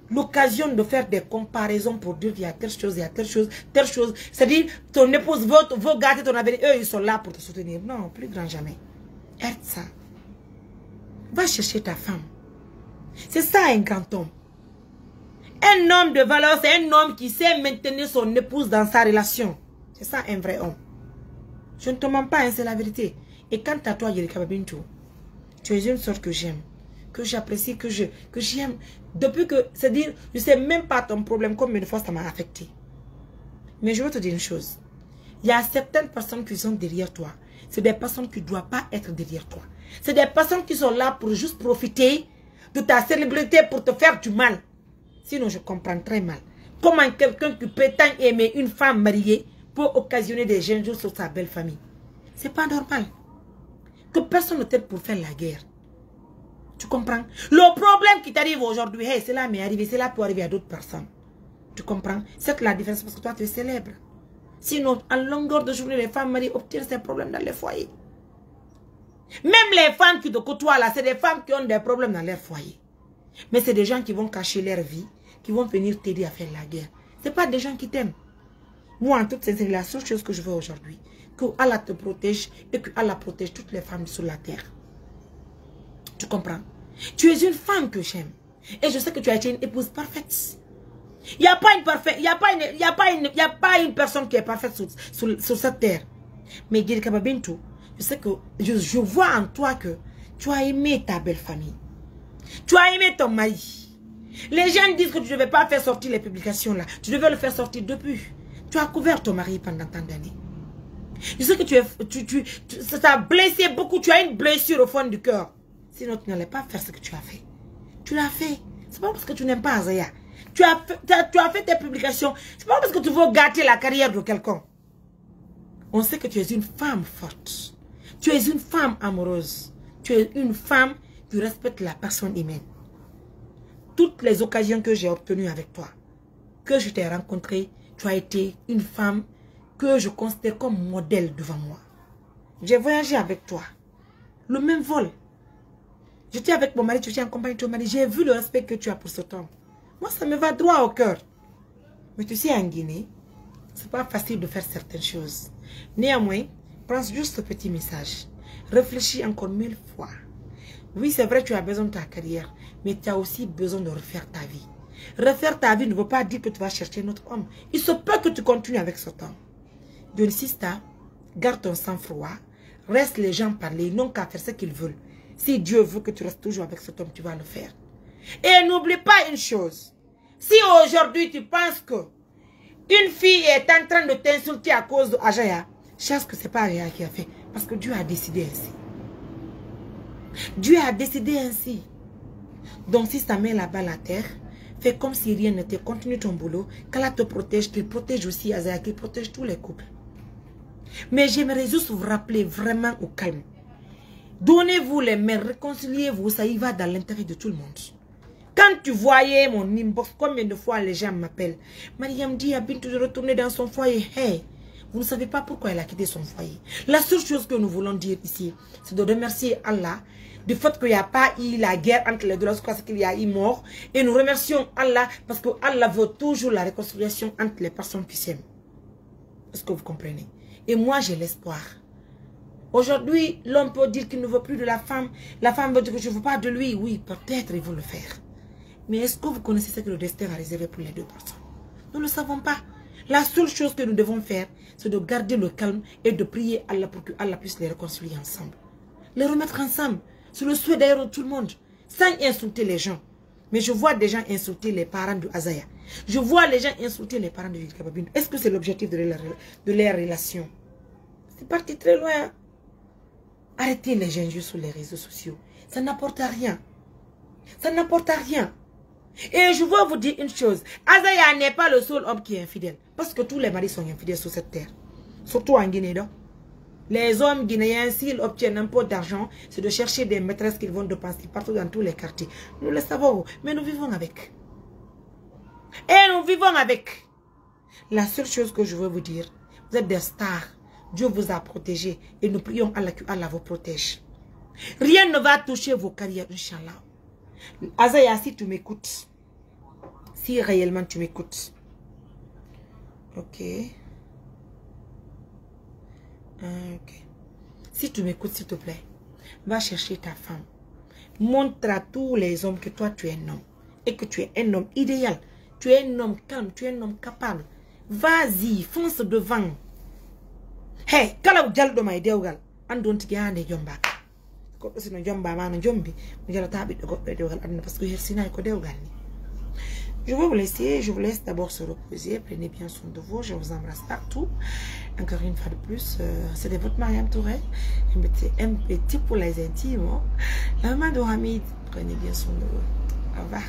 l'occasion de faire des comparaisons pour dire qu'il y a telle chose, il y a telle chose, telle chose. C'est-à-dire, ton épouse veut gâter ton avenir. Eux, ils sont là pour te soutenir. Non, plus grand jamais. Arrête ça. Va chercher ta femme. C'est ça un grand homme. Un homme de valeur, c'est un homme qui sait maintenir son épouse dans sa relation. C'est ça un vrai homme. Je ne te mens pas, hein, c'est la vérité. Et quant à toi, Yerikaba Bintou, tu es une sorte que j'aime, que j'apprécie, que j'aime. Depuis que, c'est-à-dire, je ne sais même pas ton problème, combien de fois ça m'a affecté. Mais je veux te dire une chose. Il y a certaines personnes qui sont derrière toi. C'est des personnes qui ne doivent pas être derrière toi. C'est des personnes qui sont là pour juste profiter de ta célébrité pour te faire du mal. Sinon, je comprends très mal. Comment quelqu'un qui prétend aimer une femme mariée peut occasionner des injures sur sa belle famille. C'est pas normal. Que personne ne t'aide pour faire la guerre. Tu comprends? Le problème qui t'arrive aujourd'hui, hey, cela m'est arrivé, cela peut arriver à d'autres personnes. Tu comprends? C'est la différence parce que toi, tu es célèbre. Sinon, en longueur de journée, les femmes mariées obtiennent ces problèmes dans les foyers. Même les femmes qui te côtoient là, c'est des femmes qui ont des problèmes dans leur foyer. Mais c'est des gens qui vont cacher leur vie, qui vont venir t'aider à faire la guerre. Ce n'est pas des gens qui t'aiment. Moi, en toute sincérité, la seule chose que je veux aujourd'hui, que Allah te protège et que Allah protège toutes les femmes sur la terre. Tu comprends? Tu es une femme que j'aime. Et je sais que tu as été une épouse parfaite. Il n'y a pas une parfaite, il n'y a pas une personne qui est parfaite sur cette terre. Mais Yerikaba Bintou, je sais que je vois en toi que tu as aimé ta belle famille. Tu as aimé ton mari. Les gens disent que tu ne devais pas faire sortir les publications là. Tu devais le faire sortir depuis. Tu as couvert ton mari pendant tant d'années. Je sais que ça t'a blessé beaucoup. Tu as une blessure au fond du cœur. Sinon, tu n'allais pas faire ce que tu as fait. Tu l'as fait. C'est pas parce que tu n'aimes pas Azaya. Tu as fait tes publications. C'est pas parce que tu veux gâter la carrière de quelqu'un. On sait que tu es une femme forte. Tu es une femme amoureuse. Tu es une femme qui respecte la personne humaine. Toutes les occasions que j'ai obtenues avec toi, que je t'ai rencontré, tu as été une femme que je considère comme modèle devant moi. J'ai voyagé avec toi. Le même vol. J'étais avec mon mari, tu étais en compagnie de ton mari. J'ai vu le respect que tu as pour cet homme. Moi, ça me va droit au cœur. Mais tu sais, en Guinée, c'est pas facile de faire certaines choses. Néanmoins, prends juste ce petit message. Réfléchis encore 1000 fois. Oui, c'est vrai, tu as besoin de ta carrière, mais tu as aussi besoin de refaire ta vie. Refaire ta vie ne veut pas dire que tu vas chercher un autre homme. Il se peut que tu continues avec cet homme. Dieu insiste, garde ton sang-froid, reste les gens parler, non qu'à faire ce qu'ils veulent. Si Dieu veut que tu restes toujours avec cet homme, tu vas le faire. Et n'oublie pas une chose. Si aujourd'hui tu penses que une fille est en train de t'insulter à cause de Ajaya, chasse que ce n'est pas Ajaya qui a fait. Parce que Dieu a décidé ainsi. Dieu a décidé ainsi. Donc si ça met la balle à terre, fais comme si rien n'était. Continue ton boulot. Qu'Allah te protège, qu'il protège aussi Ajaya, qu'il protège tous les couples. Mais j'aimerais juste vous rappeler vraiment au calme. Donnez-vous les mains, réconciliez-vous, ça y va dans l'intérêt de tout le monde. Quand tu voyais mon inbox, combien de fois les gens m'appellent, Mariam dit à Bintou de retourner dans son foyer. Hey, vous ne savez pas pourquoi elle a quitté son foyer. La seule chose que nous voulons dire ici, c'est de remercier Allah du fait qu'il n'y a pas eu la guerre entre les deux, parce qu'il y a eu mort. Et nous remercions Allah parce que Allah veut toujours la réconciliation entre les personnes qui s'aiment. Est-ce que vous comprenez? Et moi, j'ai l'espoir. Aujourd'hui, l'homme peut dire qu'il ne veut plus de la femme. La femme veut dire que je ne veux pas de lui. Oui, peut-être ils vont le faire. Mais est-ce que vous connaissez ce que le destin a réservé pour les deux personnes? Nous ne le savons pas. La seule chose que nous devons faire, c'est de garder le calme et de prier Allah pour que Allah puisse les réconcilier ensemble. Les remettre ensemble. C'est le souhait d'ailleurs de tout le monde. Sans insulter les gens. Mais je vois des gens insulter les parents de Azaya. Je vois les gens insulter les parents de Vilka Babine. Est-ce que c'est l'objectif de leur relation? C'est parti très loin. Arrêtez les injures sur les réseaux sociaux. Ça n'apporte rien. Ça n'apporte rien. Et je veux vous dire une chose. Azaya n'est pas le seul homme qui est infidèle. Parce que tous les maris sont infidèles sur cette terre. Surtout en Guinée, non? Les hommes guinéens, s'ils obtiennent un peu d'argent, c'est de chercher des maîtresses qu'ils vont dépenser partout dans tous les quartiers. Nous le savons, mais nous vivons avec. Et nous vivons avec. La seule chose que je veux vous dire, vous êtes des stars. Dieu vous a protégés. Et nous prions Allah que Allah vous protège. Rien ne va toucher vos carrières, Inch'Allah. Azaya, si tu m'écoutes, si réellement tu m'écoutes, ok. Si tu m'écoutes, s'il te plaît, va chercher ta femme. Montre à tous les hommes que toi, tu es un homme. Et que tu es un homme idéal. Tu es un homme calme, tu es un homme capable. Vas-y, fonce devant. Hey, kala jaldo mai dewgal andon tigi hande jomba ko sino jomba mano jombi mo jala tabi de goddo dewgal aduna parce que hersina ko dewgal ni. Je vais vous laisser, je vous laisse d'abord se reposer, prenez bien soin de vous, je vous embrasse partout. Encore une fois de plus, c'était votre Mariam Touré, un petit pour les intimes, la maman de Hamid, prenez bien soin de vous. Au revoir.